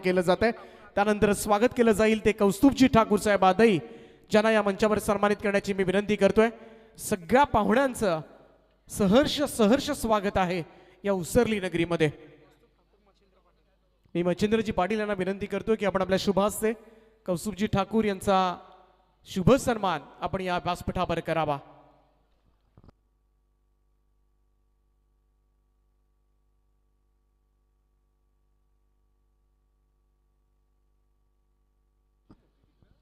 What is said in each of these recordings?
केलं जात आहे. त्यानंतर स्वागत केलं जाईल ते कौस्तुभजी ठाकूर साहेब आदई ज्यांना या मंचावर सन्मानित करण्याची मी विनंती करतोय. सगळ्या पाहुण्यांचं सहर्ष सहर्ष स्वागत आहे या उसरली नगरीमध्ये. मी मच्छिंद्रजी पाटील यांना विनंती करतोय की आपण आपल्या शुभ हस्ते कौस्तुभजी ठाकूर यांचा शुभ सन्मान आपण या व्यासपीठावर करावा.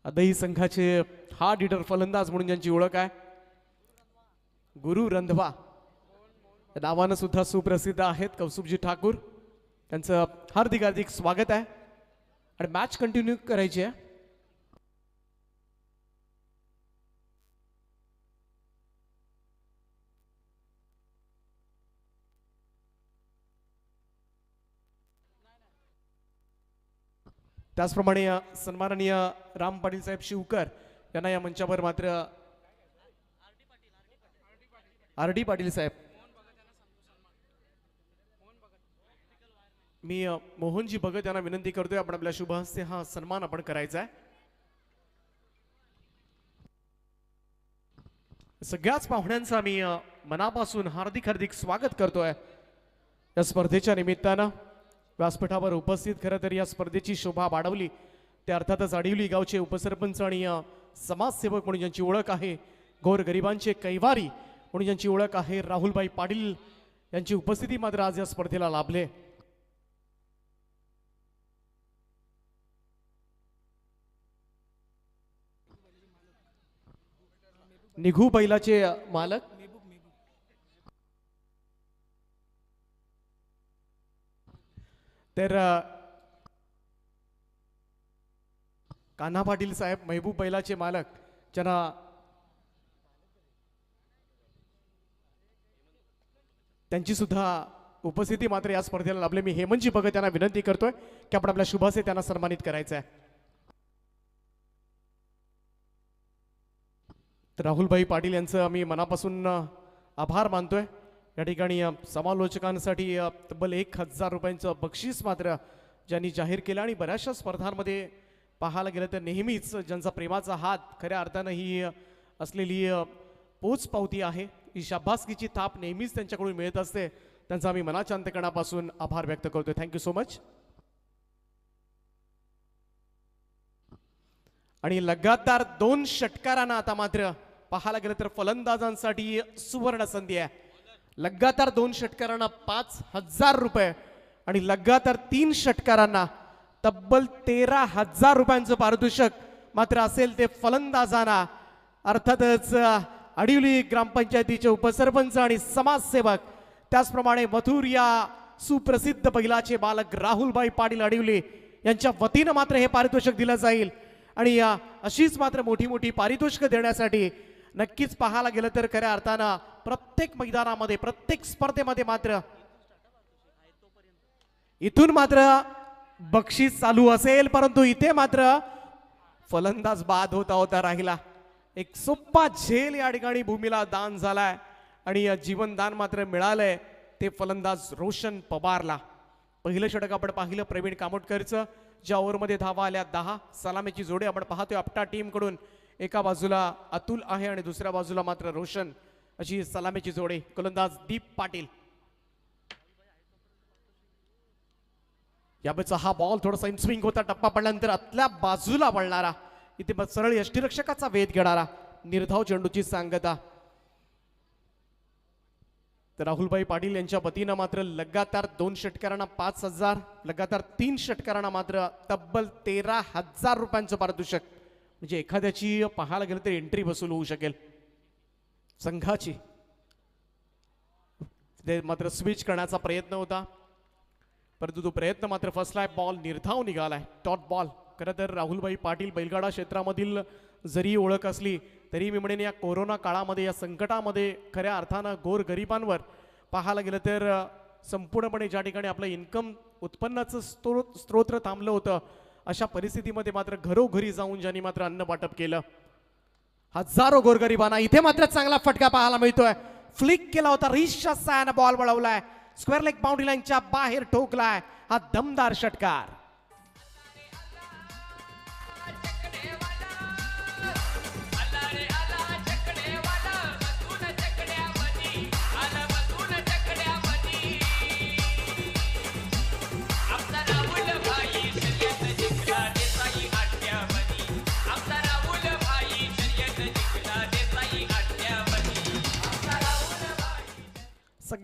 आदई संघाचे हार्ड हिटर फलंदाज म्हणून ज्यांची ओळख आहे गुरु रंधवा नावानं सुद्धा सुप्रसिद्ध आहेत कौस्तुभजी ठाकूर. त्यांचं हार्दिक हार्दिक स्वागत आहे आणि मॅच कंटिन्यू करायची आहे. त्याचप्रमाणे सन्माननीय राम पाटील साहेब शिवकर यांना या मंचावर मात्र आर डी पाटील साहेब मी मोहनजी भगत यांना विनंती करतोय आपण आपल्या शुभ हस्ते हा सन्मान आपण करायचा आहे. सगळ्याच पाहुण्यांचा मी मनापासून हार्दिक हार्दिक स्वागत करतोय या स्पर्धेच्या निमित्तानं. व्यासपीठावर उपस्थित खरं तर या स्पर्धेची शोभा वाढवली ते अर्थातच आडिवली गावचे उपसरपंच आणि समाजसेवक म्हणून ज्यांची ओळख आहे, गोरगरिबांचे कैवारी म्हणून ज्यांची ओळख आहे, राहुलभाई पाटील यांची उपस्थिती मात्र आज या स्पर्धेला लाभले. निघू बैलाचे मालक तर कान्हा पाटील साहेब महबूब बैलाचे मालक ज्यांना त्यांची सुद्धा उपस्थिती मात्र या स्पर्धेला लाभले. मी हेमंतजी भगत यांना विनंती करतोय की आपण आपल्या शुभासे त्यांना सन्मानित करायचं आहे. तर राहुलभाई पाटील यांचं आम्ही मनापासून आभार मानतोय. या ठिकाणी समालोचकांसाठी तब्बल 1000 रुपयांचं बक्षीस मात्र ज्यांनी जाहीर केलं आणि बऱ्याचशा स्पर्धांमध्ये पाहायला गेलं तर नेहमीच ज्यांचा प्रेमाचा हात खऱ्या अर्थानं ही असलेली पोच पावती आहे, ही शाबासकीची थाप नेहमीच त्यांच्याकडून मिळत असते. त्यांचा आम्ही मनाच्या अंतकणापासून आभार व्यक्त करतोय. Thank you so much. आणि लगातार 2 षटकारांना आता मात्र पाहायला गेलं तर फलंदाजांसाठी सुवर्ण संधी आहे. लगातार 2 षटकारांना 5000 रुपये आणि लगातार 3 षटकारांना तब्बल 13000 रुपयांचं पारितोषिक मात्र असेल ते फलंदाजांना. अर्थातच आडिवली ग्रामपंचायतीचे उपसरपंच आणि समाजसेवक त्याचप्रमाणे मथुर या सुप्रसिद्ध बैलाचे मालक राहुलभाई पाटील आडिवली यांच्या वतीनं मात्र हे पारितोषिक दिलं जाईल. आणि अशीच मात्र मोठी मोठी पारितोषिक देण्यासाठी नक्कीच पाहायला गेलं तर खऱ्या अर्थानं प्रत्येक मैदानामध्ये प्रत्येक स्पर्धेमध्ये मात्र इथून मात्र बक्षीस चालू असेल, परंतु इथे मात्र फलंदाज बाद होता होता राहिला. एक सोप्पा झेल या ठिकाणी भूमीला दान झालाय आणि जीवनदान मात्र मिळालंय ते फलंदाज रोशन पवारला. पहिलं षटक आपण पाहिलं प्रवीण कामोटकरचं, ज्या ओव्हरमध्ये धावा आल्या 10. सलामीची जोडी आपण पाहतोय आपटा टीम कडून. एका बाजूला अतुल आहे आणि दुसऱ्या बाजूला मात्र रोशन अशी सलामीची जोडी. गोलंदाज दीप पाटील. यावेळेचा हा बॉल थोडासा इनस्विंग होता, टप्पा पडल्यानंतर आतल्या बाजूला वळणारा, इथे सरळ यष्टीरक्षकाचा वेध घेणारा निर्धाव चेंडूची सांगता. तर राहुलभाई पाटील यांच्या वतीनं मात्र लगातार 2 षटकारांना 5000, लगातार 3 षटकारांना मात्र तब्बल 13000 रुपयांचं पारितोषिक. म्हणजे एखाद्याची पाहायला गेलं तर एंट्री वसूल होऊ शकेल संघाची. ते मात्र स्विच करण्याचा प्रयत्न होता, परंतु तो प्रयत्न मात्र फसलाय. बॉल निर्धाव निघालाय, डॉट बॉल. खरं तर राहुलभाई पाटील बैलगाडा क्षेत्रामधील जरी ओळख असली तरी मी म्हणेन या कोरोना काळामध्ये, या संकटामध्ये खऱ्या अर्थानं गोरगरिबांवर पाहायला गेलं तर संपूर्णपणे ज्या ठिकाणी आपलं इन्कम उत्पन्नाचं स्त्रोत थांबलं होतं, अशा परिस्थितीमध्ये मात्र घरोघरी जाऊन ज्यांनी मात्र अन्न वाटप केलं. हजारो गोरगरिबांना इथे मात्र चांगला फटका पाहायला मिळतोय. फ्लिक केला होता, रिशच्या सायानं बॉल वळवलाय, स्क्वेअर लेग बाउंड्री लाईनच्या बाहेर ठोकलाय. हा दमदार षटकार.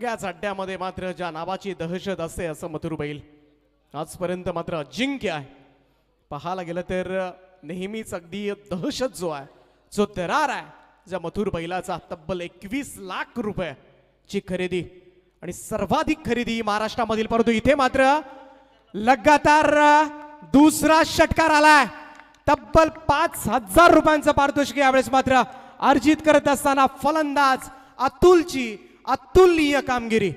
सगळ्याच अड्ड्यामध्ये मात्र ज्या नावाची दहशत असते असं मथुर बैल आजपर्यंत मात्र अजिंक्य आहे. पाहायला गेलं तर नेहमीच अगदी दहशत जो आहे, जो दरार आहे, ज्या मथुर बैलाचा तब्बल 21 लाख रुपयाची खरेदी आणि सर्वाधिक खरेदी महाराष्ट्रामधील. परंतु इथे मात्र लगातार दुसरा षटकार आलाय. तब्बल 5,000 रुपयांचं पारितोषिक यावेळेस मात्र अर्जित करत असताना फलंदाज अतुलची अतुलनीय कामगिरी.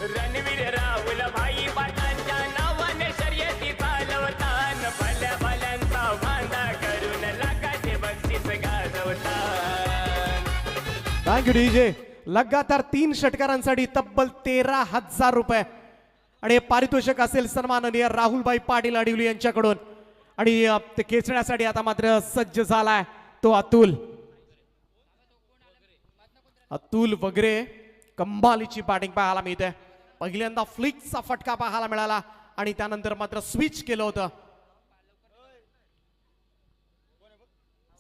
रणवीर राहुल भाई पाटलांच्या नावाने शर्यती चालवतान भल्या भल्यांचा वांदा करून लाखाचे बक्षीस गाजवतात. Thank you DJ. लगातार 3 षटकारांसाठी तब्बल 13,000 रुपये आणि हे पारितोषिक असेल सन्माननीय राहुलभाई पाटील अडिवली यांच्याकडून. आणि ते खेचण्यासाठी आता मात्र सज्ज झालाय तो अतुल. अतुल वगैरे कमालीची बॅटिंग पाहायला मिळते. पहिल्यांदा फ्लिकचा फटका पाहायला मिळाला आणि त्यानंतर मात्र स्विच केलं होतं.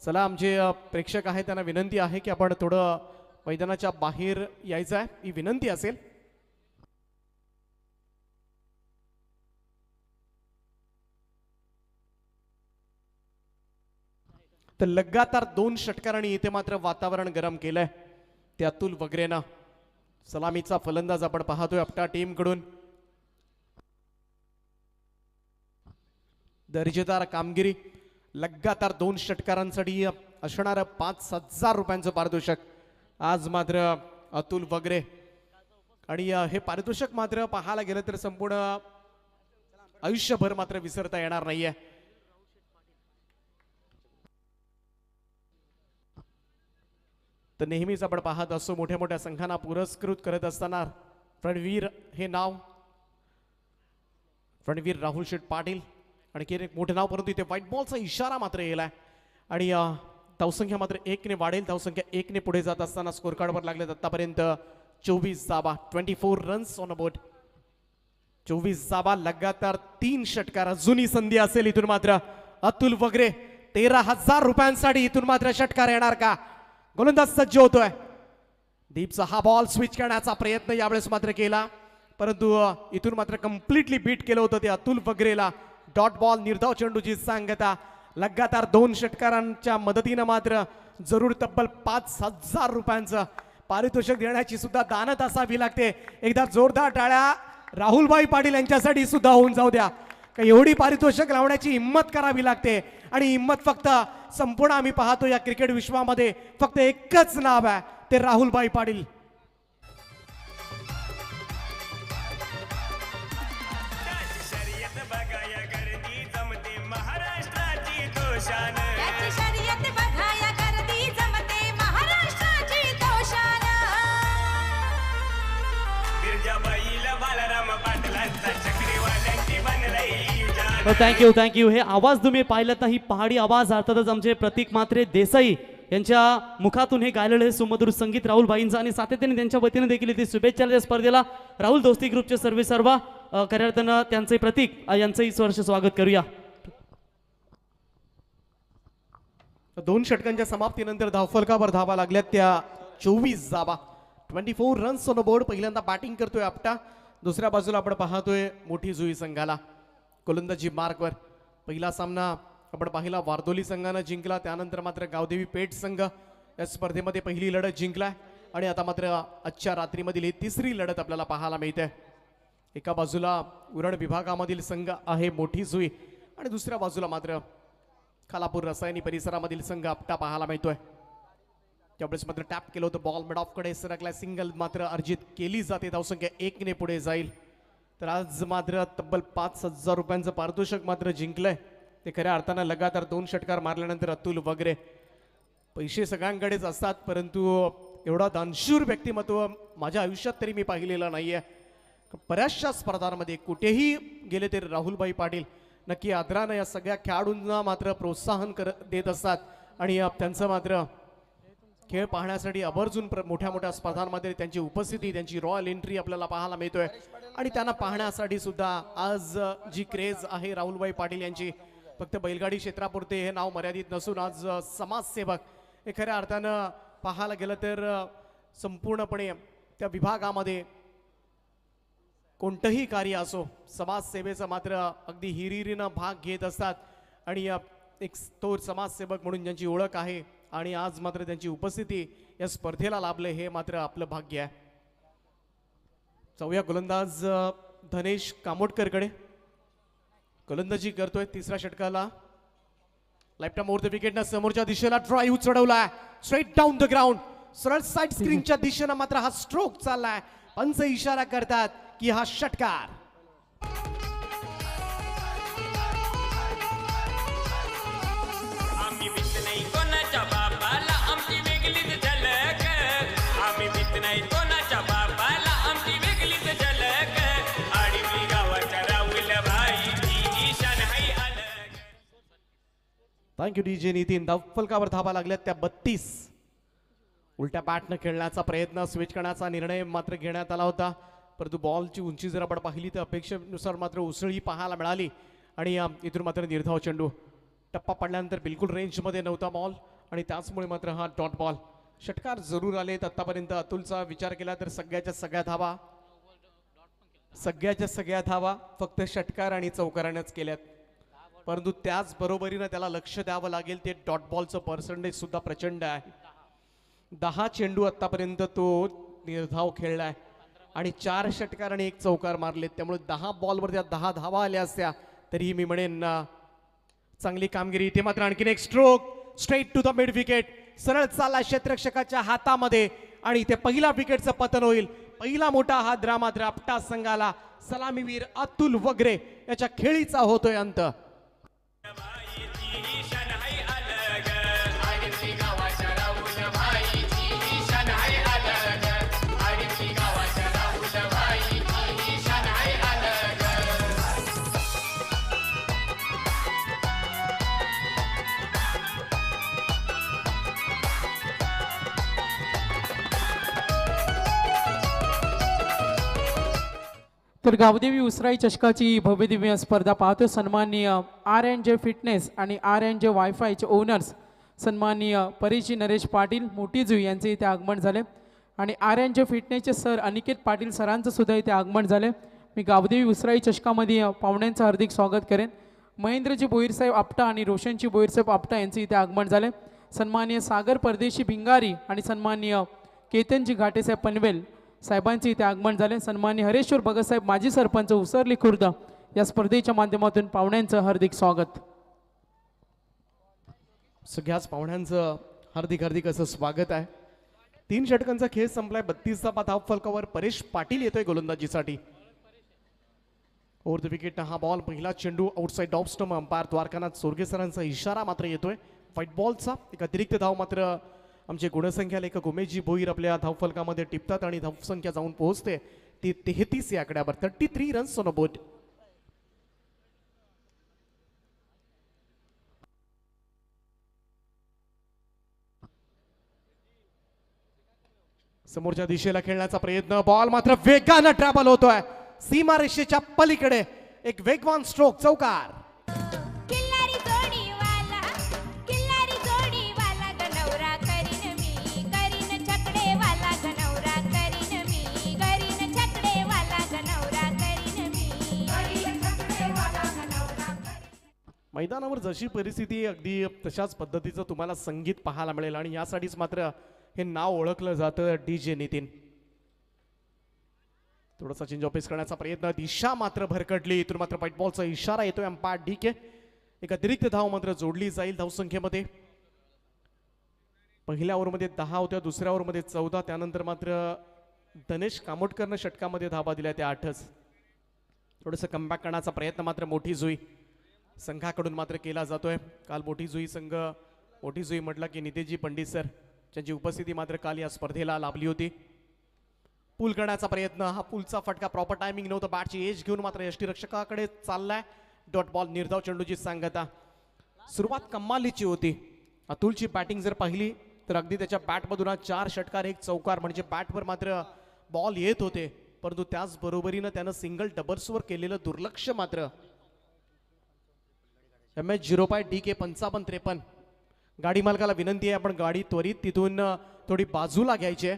चला, आमचे प्रेक्षक आहेत त्यांना विनंती आहे की आपण थोडं मैदानाच्या बाहेर यायचं आहे, ही विनंती असेल. तर लगातार 2 षटकारांनी इथे मात्र वातावरण गरम केलंय. ते अतुल वगैरेना सलामीचा फलंदाज आपण पाहतोय आपल्या टीम कडून. दर्जेदार कामगिरी. लगातार 2 षटकारांसाठी असणार 5,000 रुपयांचं पारितोषिक आज मात्र अतुल वगैरे. आणि हे पारितोषिक मात्र पाहायला गेलं तर संपूर्ण आयुष्यभर मात्र विसरता येणार नाहीये. तर नेहमीच आपण पाहत असतो मोठ्या मोठ्या संघांना पुरस्कृत करत असताना रणवीर हे नाव, रणवीर राहुल शेठ पाटील आणखी एक मोठे नाव. परंतु इथे व्हाईट बॉलचा इशारा मात्र येलाय आणि धावसंख्या मात्र 1 ने वाढेल. धावसंख्या 1 ने पुढे जात असताना स्कोर कार्डवर लागलेत आतापर्यंत 24 धावा, 24 रन्स ऑन बोर्ड. 24 धावा, लगातार 3 षटकार. जुनी संधी असेल इथून मात्र अतुल वगैरे. 13,000 रुपयांसाठी इथून मात्र षटकार येणार का? गोलंदाज सज्ज होतोय. दीपचा हा बॉल स्विच करण्याचा प्रयत्न यावेळेस मात्र केला, परंतु इथून मात्र कम्प्लिटली बीट केलं होतं ते अतुल वगैरेला. डॉट बॉल, निर्धाव चेंडूची सांगता. लगातार 2 षटकारांच्या मदतीनं मात्र जरूर तब्बल 5,000 रुपयांचं पारितोषिक देण्याची सुद्धा दानत असावी लागते. एकदा जोरदार टाळ्या राहुलभाई पाटील यांच्यासाठी सुद्धा होऊन जाऊ द्या. का एवढी पारितोषिक लावण्याची हिंमत करावी लागते आणि हिंमत फक्त संपूर्ण आम्ही पाहतो या क्रिकेट विश्वामध्ये फक्त एकच नाव आहे, ते राहुलभाई पाटील. शर्यत बघाया गर्दी जमते महाराष्ट्राची तोशान. शर्यत बघाया गर्दी जमते महाराष्ट्राची तोशान. बिरजा बैल बालराम पाटलांचा चक्रीवाल्यांची बनलई जान. थँक्यू. हे आवाज तुम्ही पाहिलं तर ही पहाडी आवाज अर्थातच आमचे प्रतीक म्हात्रे देसाई यांच्या मुखातून हे गायलेलं हे सुमधुर संगीत राहुलभाईंचं आणि सातत्याने त्यांच्या वतीने देखील इथे शुभेच्छा स्पर्धेला राहुल दोस्ती ग्रुपचे सर्व खऱ्या अर्थानं त्यांचे प्रतीक यांचंही सहर्ष स्वागत करूया. 2 षटकांच्या समाप्तीनंतर धावफलकावर धावा लागल्यात त्या 24 धावा, 24 रन्स ऑन बोर्ड. पहिल्यांदा बॅटिंग करतोय आपटा. दुसऱ्या बाजूला आपण पाहतोय मोठी जुई संघाला गोलंदाजी मार्कवर. पहिला सामना आपण पाहिला वारदोली संघानं जिंकला, त्यानंतर मात्र गावदेवी पेठ संघ या स्पर्धेमध्ये पहिली लढत जिंकलाय आणि आता मात्र आजच्या रात्रीमधील ही 3री लढत आपल्याला पाहायला मिळते. एका बाजूला उरण विभागामधील संघ आहे मोठी जुई आणि दुसऱ्या बाजूला मात्र खालापूर रसायनी परिसरामधील संघ आपटा पाहायला मिळतोय. त्यावेळेस मात्र टॅप केलं होतं, बॉल मिड ऑफ कडे सरकलाय. सिंगल मात्र अर्जित केली जाते. धावसंख्या 1 ने पुढे जाईल. तर आज मात्र तब्बल 5,000 रुपयांचं पारितोषिक मात्र जिंकलंय. ते खऱ्या अर्थानं लगातार 2 षटकार मारल्यानंतर अतुल वगैरे. पैसे सगळ्यांकडेच असतात, परंतु एवढा दानशूर व्यक्तिमत्व माझ्या आयुष्यात तरी मी पाहिलेलं नाहीये. बऱ्याचशा स्पर्धांमध्ये कुठेही गेले तरी राहुलभाई पाटील नक्की आदरानं या सगळ्या खेळाडूंना मात्र प्रोत्साहन देत असतात आणि त्यांचं मात्र खेळ पाहण्यासाठी आवर्जून मोठ्या मोठ्या स्पर्धांमध्ये त्यांची उपस्थिती, त्यांची रॉयल एंट्री आपल्याला पाहायला मिळतोय. आणि त्यांना पाहण्यासाठी सुद्धा आज जी क्रेज आहे राहुलभाई पाटील यांची, फक्त बैलगाडी क्षेत्रापुरते हे नाव मर्यादित नसून आज समाजसेवक हे खऱ्या अर्थानं पाहायला गेलं तर संपूर्णपणे त्या विभागामध्ये कोणतंही कार्य असो समाजसेवेचा मात्र अगदी हिरिरीनं भाग घेत असतात आणि एक थोर समाजसेवक म्हणून ज्यांची ओळख आहे आणि आज मात्र त्यांची उपस्थिती या स्पर्धेला लाभले हे मात्र आपलं भाग्य आहे. जाऊया गोलंदाज धनेश कामोटकरकडे. गोलंदाजी करतोय तिसऱ्या षटकाला. लाईफ टाइम ओव्हर द विकेटनं समोरच्या दिशेला ड्राईव्ह चढवलाय स्ट्रेट डाऊन द ग्राउंड. सरळ साईड स्क्रीनच्या दिशेनं मात्र हा स्ट्रोक चाललाय. पंच इशारा करतात की हा षटकार. आम्ही भीत नाही कोणाच्या बापाला आमची वेगळीच झलक. आम्ही भीत नाही कोणाच्या बापाला आमची वेगळीच झलक. आडवी गावाच्या राहुल भाईची ईशान हाय अलग. Thank you DJ Nitin. धावफलकावर धावा लागल्यात त्या 32. उलट्या बॅटनं खेळण्याचा प्रयत्न स्विच करण्याचा निर्णय मात्र घेण्यात आला होता, परंतु बॉलची उंची जर आपण पाहिली तर अपेक्षेनुसार मात्र उसळी पाहायला मिळाली आणि इथून मात्र निर्धाव चेंडू. टप्पा पडल्यानंतर बिलकुल रेंजमध्ये नव्हता बॉल आणि त्याचमुळे मात्र हा डॉट बॉल. षटकार जरूर आलेत आतापर्यंत. अतुलचा विचार केला तर सगळ्याच्या सगळ्या धावा फक्त षटकार आणि चौकारानेच केल्यात, परंतु त्याच बरोबरीनं त्याला लक्ष द्यावं लागेल ते डॉट बॉलचं पर्सेंटेज सुद्धा प्रचंड आहे. 10 चेंडू आतापर्यंत तो निर्धाव खेळलाय आणि 4 षटकार आणि 1 चौकार मारलेत. त्यामुळे 10 बॉलवर त्या 10 धावा आल्या असत्या तरीही मी म्हणेन चांगली कामगिरी. इथे मात्र आणखीन एक stroke straight to the mid wicket. सरळ चालला क्षेत्ररक्षकाच्या हातामध्ये आणि इथे पहिला विकेटचं पतन होईल. पहिला मोठा हात मात्र आपटा संघाला सलामीवीर अतुल वगरे याच्या खेळीचा होतोय अंत. भाईची ईशान हाय अलग. आडवी गावाच्या राहुल भाईची ईशान हाय अलग. आडवी गावाच्या राहुल भाईची ईशान हाय अलग. तर गावदेवी उसराई चषकाची भव्यदिव्य स्पर्धा पाहतो. सन्माननीय R&J फिटनेस आणि R&J वायफायचे ओनर्स सन्माननीय परिची नरेश पाटील मोठीजुई यांचे इथे आगमन झाले आणि R&J फिटनेसचे सर अनिकेत पाटील सरांचं सुद्धा इथे आगमन झाले. मी गावदेवी उसराई चषकामध्ये पाहुण्यांचं हार्दिक स्वागत करेन. महेंद्रजी बोईरसाहेब आपटा आणि रोशनजी बोईरसाहेब आपटा यांचे इथे आगमन झाले. सन्माननीय सागर परदेशी भिंगारी आणि सन्माननीय केतनजी घाटेसाहेब पनवेल साहेबांचे इथे आगमन झाले. सन्मान्य हरेश्वर भगतसाहेब माजी सरपंच उसरली खुर्द या स्पर्धेच्या माध्यमातून पाहुण्यांचं हार्दिक स्वागत. सगळ्याच पाहुण्यांचं हार्दिक असं स्वागत आहे. 3 षटकांचा खेळ संपलाय. 32वा धाव फलकावर परेश पाटील येतोय गोलंदाजीसाठी. ओव्हर द विकेट हा बॉल. पहिला चेंडू outside off stump. Umpire Dwarkanath Sorge सरांचा इशारा मात्र येतोय व्हाईट बॉलचा. एक अतिरिक्त धाव मात्र आमचे गुणसंख्या लेखक उमेशजी भोईर आपल्या धावफलकामध्ये टिपतात आणि धावसंख्या जाऊन पोहोचते ती 33 या आकड्यावर. 33 रन्स ऑन अ बोर्ड. समोरच्या दिशेला खेळण्याचा प्रयत्न. बॉल मात्र वेगानं ट्रॅव्हल होतोय सीमारेषेच्या पलीकडे. एक वेगवान स्ट्रोक चौकार. किल्लारी जोडीवाला गनवरा करीन मी करीन छकडेवाला गनवरा करीन मी करीन छकडेवाला गनवरा करीन मी करीन छकडेवाला गनवरा. मैदानावर जशी परिस्थिती अगदी तशाच पद्धतीचं तुम्हाला संगीत पाहायला मिळेल आणि यासाठीच मात्र हे नाव ओळखलं जातं डीजे नितीन. थोडासा चेंज ऑफिस करण्याचा प्रयत्न. दिशा मात्र भरकटली. इथून मात्र व्हाईट बॉलचा इशारा येतोय अंपायर DK. एक अतिरिक्त धाव मात्र जोडली जाईल धावसंख्येमध्ये. पहिल्या ओव्हरमध्ये 10 होत्या, दुसऱ्या ओव्हरमध्ये 14. त्यानंतर मात्र धनेश कामोटकरनं षटकामध्ये धावा दिल्या त्या 8च. थोडंसं कमबॅक करण्याचा प्रयत्न मात्र मोठी जुई संघाकडून मात्र केला जातोय. काल मोठी जुई म्हटलं की नितेशजी पंडित सर ज्यांची उपस्थिती मात्र काल या स्पर्धेला लाभली होती. पूल करण्याचा प्रयत्न. हा पूलचा फटका प्रॉपर टायमिंग नव्हतं. बॅटची एज घेऊन मात्र यष्टीरक्षकाकडे चाललाय. Dot ball. निर्धाव चेंडूची सांगता. सुरुवात कमालीची होती. अतुलची बॅटिंग जर पाहिली तर अगदी त्याच्या बॅटमधून 4 षटकार 1 चौकार म्हणजे बॅटवर मात्र बॉल येत होते, परंतु त्याच बरोबरीनं त्यानं सिंगल डबल्सवर केलेलं दुर्लक्ष मात्र. MS0 DK 55-53. गाडी मालकाला विनंती आहे आपण गाडी त्वरित तिथून थोडी बाजूला घ्यायची आहे.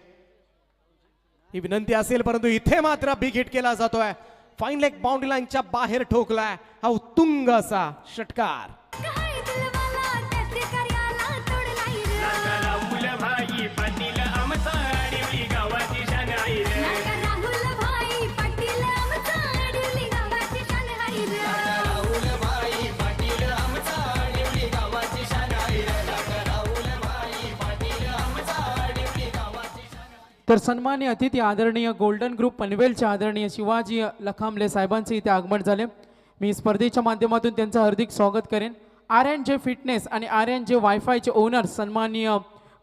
ही विनंती असेल, परंतु इथे मात्र बिग हिट केला जातोय. फाईन लेग बाउंड्री लाईनच्या बाहेर ठोकलाय हा उत्तुंग असा षटकार. काय दिलवाला त्याचे कार्याला तोडलाई रे. नाका राहुल भाई पाटील आमचा आडिवली गावाची शान आहे रे. नाका राहुल भाई पाटील आमचा आडिवली गावाची शान आहे रे. तर सन्मान्य अतिथी आदरणीय गोल्डन ग्रुप पनवेलचे आदरणीय शिवाजी लखांबले साहेबांचे इथे आगमन झाले. मी स्पर्धेच्या माध्यमातून त्यांचं हार्दिक स्वागत करेन. RNJ फिटनेस आणि RNJ वायफायचे ओनर सन्माननीय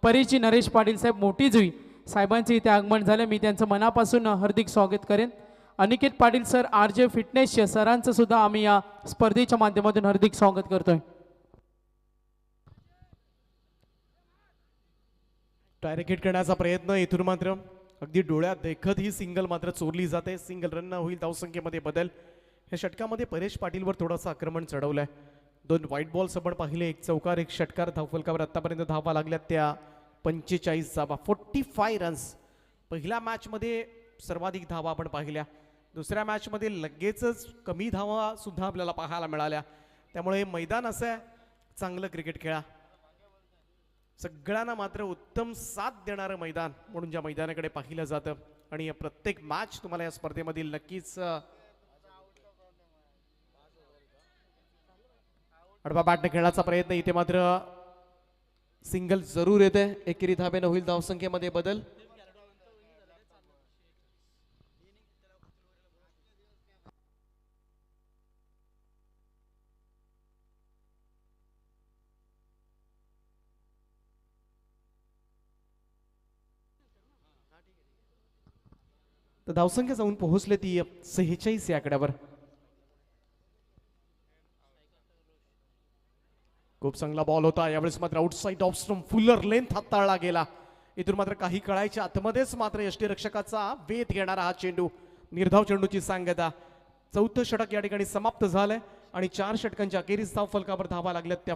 परिची नरेश पाटील साहेब मोठी जुई साहेबांचे इथे आगमन झाले. मी त्यांचं मनापासून हार्दिक स्वागत करेन. अनिकेत पाटील सर RJ फिटनेसचे सरांचं सुद्धा आम्ही या स्पर्धेच्या माध्यमातून हार्दिक स्वागत करतोय. डायरेक्ट हिट करण्याचा प्रयत्न, इथून मात्र अगदी डोळ्यात देखत ही सिंगल मात्र चोरली जाते. सिंगल रन होईल, धावसंख्येमध्ये बदल. या षटकामध्ये परेश पाटीलवर थोडंसं आक्रमण चढवलंय. 2 व्हाईट बॉल्स आपण पाहिले, 1 चौकार 1 षटकार. धावफलकावर आतापर्यंत धावा लागल्या त्या 45 धावा, 45 रन्स. पहिल्या मॅचमध्ये सर्वाधिक धावा आपण पाहिल्या. दुसऱ्या मॅचमध्ये लगेचच कमी धावा सुद्धा आपल्याला पाहायला मिळाल्या. त्यामुळे मैदान असं आहे, चांगलं क्रिकेट खेळा. सगळ्यांना मात्र उत्तम साथ देणारं मैदान म्हणून ज्या मैदानाकडे पाहिलं जातं. आणि प्रत्येक मॅच तुम्हाला या स्पर्धेमधील नक्कीच आडवा बॅटने खेळण्याचा प्रयत्न. इथे मात्र सिंगल जरूर येते. एकेरी धाब्यानं होईल धावसंख्येमध्ये बदल. तर धावसंख्या जाऊन पोहोचले ती 46 या आकड्यावर. खूप चांगला बॉल होता. यावेळेस मात्र outside off stump Fuller length हाताळला गेला. इथून मात्र काही कळायच्या आतमध्येच मात्र यष्टीरक्षकाचा वेध घेणारा हा चेंडू, निर्धाव चेंडूची सांगता. 4थं षटक या ठिकाणी समाप्त झालंय आणि 4 षटकांच्या अखेरीस धाव फलकावर धावा लागल्यात त्या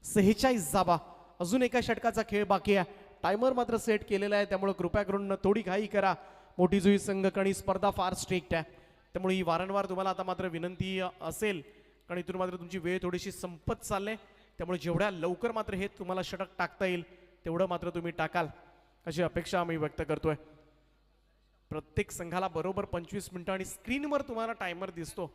46 धावा. अजून एका षटकाचा खेळ बाकी आहे. टायमर मात्र सेट केलेला आहे, त्यामुळे कृपया करून थोडी घाई करा. मोठी जुई संघ आणि स्पर्धा फार स्ट्रिक्ट आहे, त्यामुळे ही वारंवार तुम्हाला आता मात्र विनंती असेल, कारण इथून मात्र तुमची वेळ थोडीशी संपत चालले. त्यामुळे जेवढ्या लवकर मात्र हे तुम्हाला षटक टाकता येईल तेवढं मात्र तुम्ही टाकाल अशी अपेक्षा आम्ही व्यक्त करतोय. प्रत्येक संघाला बरोबर 25 मिनिटं आणि स्क्रीनवर तुम्हाला टायमर दिसतो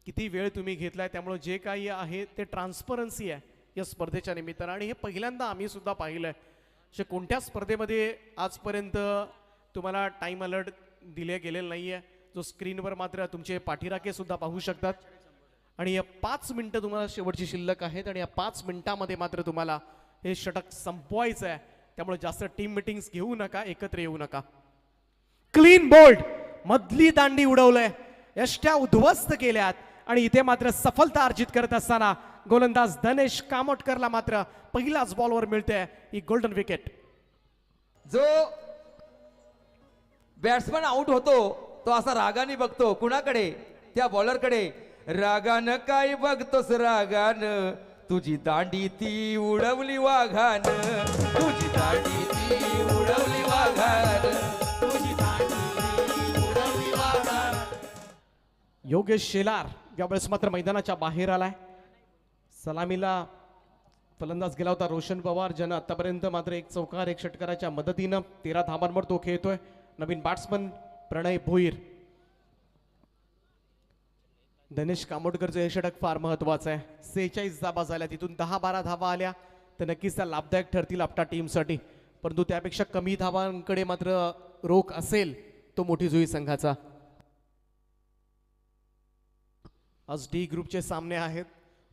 किती वेळ तुम्ही घेतलाय. त्यामुळे जे काही आहे ते ट्रान्सपरन्सी आहे या स्पर्धेच्या निमित्तानं. आणि हे पहिल्यांदा आम्ही सुद्धा पाहिलंय. अशा कोणत्या स्पर्धेमध्ये आजपर्यंत तुम्हाला टाइम अलर्ट दिले गेलेला नाहीये, जो स्क्रीनवर मात्र तुमचे पाठीराखे सुद्धा पाहू शकतात. आणि या 5 मिनिटं तुम्हाला शेवटची शिल्लक आहेत आणि या 5 मिनिटामध्ये मात्र तुम्हाला हे षटक संपवायचं आहे. त्यामुळे जास्त टीम मिटिंग्स घेऊ नका, एकत्र येऊ नका. क्लीन बोल्ड, मधली दांडी उडवलंय, यष्ट्या उद्ध्वस्त केल्यात आणि इथे मात्र सफलता अर्जित करत असताना गोलंदाज धनेश कामोटकरला मात्र पहिल्याच बॉलवर मिळते ही गोल्डन विकेट. जो बॅट्समन आउट होतो तो असा रागाने बघतो कुणाकडे, त्या बॉलरकडे. रागानं काय बघतोस रागानं, तुझी दांडी ती उडवली वाघानं, तुझी दांडी ती उडवली वाघानं, तुझी दांडी ती उडवली वाघानं. योगेश शेलार यावेळेस मात्र मैदानाच्या बाहेर आलाय. सलामीला फलंदाज गेला होता रोशन पवार, ज्यानं आतापर्यंत मात्र 1 चौकार 1 षटकाराच्या मदतीनं 13 धावांवर तो खेळतोय. नवीन बॅट्समन प्रणय भोईर. धनेश कामोटकरचं हे षटक फार महत्वाचं आहे. 46 धावा झाल्या, तिथून 10-12 धावा आल्या तर नक्कीच त्या लाभदायक ठरतील आपल्या टीमसाठी. परंतु त्यापेक्षा कमी धावांकडे मात्र रोख असेल तो मोठी जुई संघाचा. आज डी ग्रुपचे सामने आहेत,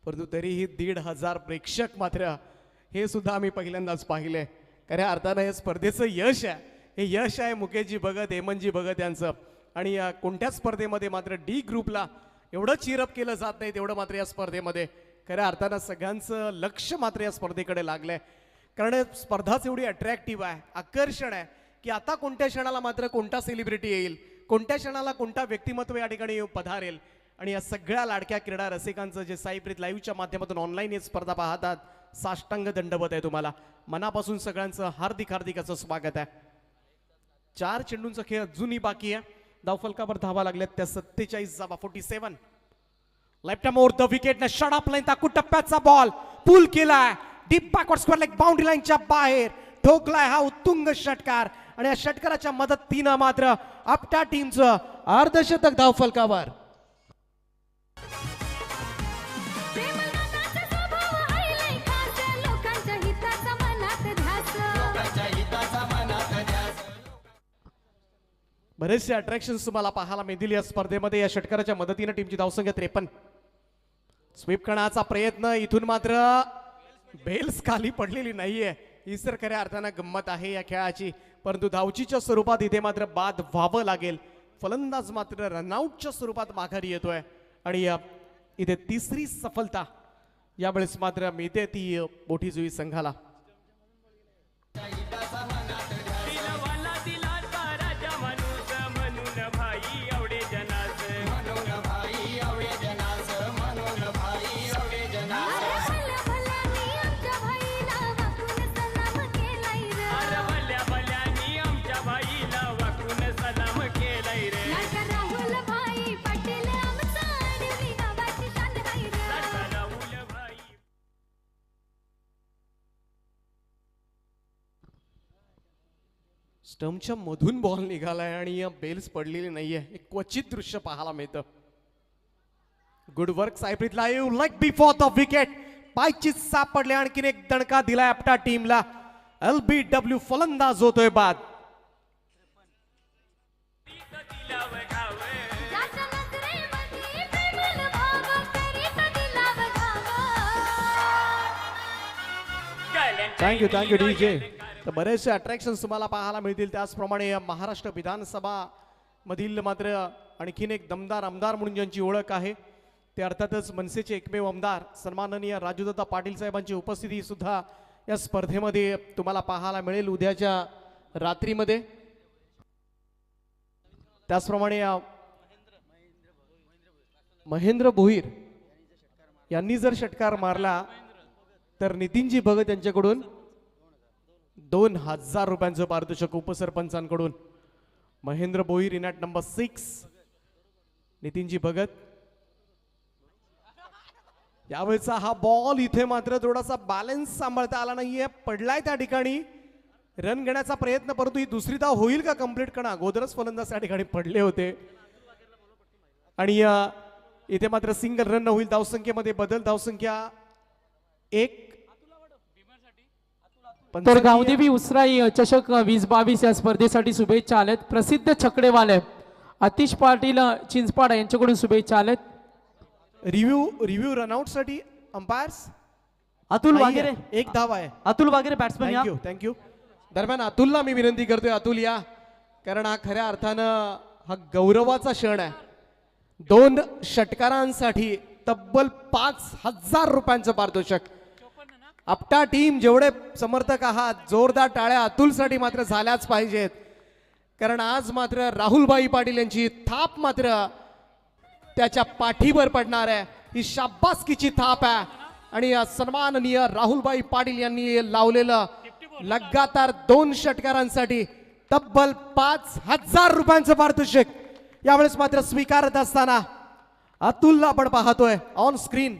परंतु तरीही 1,500 प्रेक्षक मात्र हे सुद्धा आम्ही पहिल्यांदाच पाहिले. खऱ्या अर्थानं हे स्पर्धेचं यश आहे. हे यश आहे मुकेशजी भगत, हेमंतजी भगत यांचं. आणि कोणत्याच स्पर्धेमध्ये मात्र डी ग्रुपला एवढं चीरअप केलं जात नाही तेवढं मात्र या स्पर्धेमध्ये खऱ्या अर्थानं सगळ्यांचं लक्ष मात्र या स्पर्धेकडे लागलंय. कारण स्पर्धाच एवढी अट्रॅक्टिव्ह आहे, आकर्षण आहे की आता कोणत्या क्षणाला मात्र कोणता सेलिब्रिटी येईल, कोणत्या क्षणाला कोणता व्यक्तिमत्व या ठिकाणी पधारेल. आणि या सगळ्या लाडक्या क्रीडा रसिकांचं जे साईप्रीत लाईव्हच्या माध्यमातून ऑनलाईन ही स्पर्धा पाहतात, साष्टांग दंडवत आहे तुम्हाला. मनापासून सगळ्यांचं हार्दिक हार्दिक असं स्वागत आहे. 4 चेंडूंचा खेळ अजूनही बाकी आहे. धावफलकावर धावा लागल्यात त्या 47 जावा 47. Left more the wicket shut up line ताकू टप्प्याचा बॉल पूल केलाय deep backward square leg boundary लाईनच्या बाहेर ठोकलाय हा उत्तुंग षटकार आणि या षटकाराच्या मदतीनं मात्र आपट्या टीमचं अर्धशतक धावफलकावर. प्रेमगानाचा स्वभाव आहे लय खास, लोकांच्या हिताचा मनात ध्यास. बरेचसे अट्रॅक्शन्स तुम्हाला पाहायला मिळतील या स्पर्धेमध्ये. या षटकाराच्या मदतीनं टीमची धावसंख्या 53. स्वीप करण्याचा प्रयत्न इथून मात्र बेल्स खाली पडलेली नाहीये. ही सर खऱ्या अर्थानं गंमत आहे या खेळाची, परंतु धावचीच्या स्वरूपात इथे मात्र बाद व्हावं लागेल. फलंदाज मात्र रनआउटच्या स्वरूपात माघारी येतोय आणि इथे तिसरी सफलता यावेळेस मात्र मिळते ती मोठी जुई संघाला. दिलवाला दिलाचा राजा माणूस म्हणून भाई एवढे जनास अरे भल्या भल्यानी आमच्या भाईला वाकून सलाम केलाय रे. अरे वल्ल्या वल्ल्यानी आमच्या भाईला वाकून सलाम केलाय रे. लाडका राहुल भाई पाटील आमचा अडवली गावाची शान आहे रे. लाडका राहुल भाई स्टम्पच्या मधून बॉल निघालाय आणि या बेल्स पडलेली नाहीये. एक क्वचित दृश्य पाहायला मिळतं. Good work Saipreet live like before the wicket पायचीच सापडले. आणखीन एक दणका दिलाय आपल्या टीमला. LBW फलंदाज होतोय बाद. दिलाव घाव ज्याच्या नजरेमध्ये प्रेमळ भाव करीत दिलाव घाव. Thank you DJ. तर बरेचसे अट्रॅक्शन्स तुम्हाला पाहायला मिळतील. त्याचप्रमाणे महाराष्ट्र विधानसभा मधील मात्र आणखीन एक दमदार आमदार म्हणून ज्यांची ओळख आहे ते अर्थातच मनसेचे एकमेव आमदार सन्माननीय राजूदादा पाटील साहेबांची उपस्थिती सुद्धा या स्पर्धेमध्ये तुम्हाला पाहायला मिळेल उद्याच्या रात्रीमध्ये. त्याचप्रमाणे महेंद्र भोईर यांनी जर षटकार मारला तर नितीनजी भगत यांच्याकडून 2000 रुपयांचं पारितोषिक उपसरपंचांकडून. Mahendra Bhoir in at number 6. नितीनजी भगत. यावेळेचा हा बॉल इथे मात्र थोडासा बॅलन्स सांभाळता आला नाहीये. पडलाय त्या ठिकाणी रन घेण्याचा प्रयत्न, परंतु ही दुसरी धाव होईल का कंप्लीट? कारण अगोदरच फलंदाज त्या ठिकाणी पडले होते आणि इथे मात्र सिंगल रन होईल. धावसंख्येमध्ये बदल. धावसंख्या 1. तर गावदेवी उसराई चषक 2022 या स्पर्धेसाठी शुभेच्छा आल्यात. प्रसिद्ध छकडेवाले आतिश पाटील चिंचपाडा यांच्याकडून शुभेच्छा आल्यात. रिव्ह्यू रनआउट साठी अंपायर्स अतुल वागेरे. एक धाव आहे. अतुल वागेरे बॅट्समन या. थँक्यू. दरम्यान अतुलला मी विनंती करतोय, अतुल या, कारण हा खऱ्या अर्थानं हा गौरवाचा क्षण आहे. 2 षटकारांसाठी तब्बल 5000 रुपयांचं पारितोषिक. आपटा टीम जेवढे समर्थक आहात जोरदार टाळ्या अतुलसाठी मात्र झाल्याच पाहिजेत, कारण आज मात्र राहुलभाई पाटील यांची थाप मात्र त्याच्या पाठीवर पडणार आहे. ही शाबासकीची थाप आहे आणि या सन्माननीय राहुलभाई पाटील यांनी लावलेलं लगातार 2 षटकारांसाठी तब्बल 5000 रुपयांचं पारितोषिक यावेळेस मात्र स्वीकारत असताना अतुलला आपण पाहतोय ऑन स्क्रीन.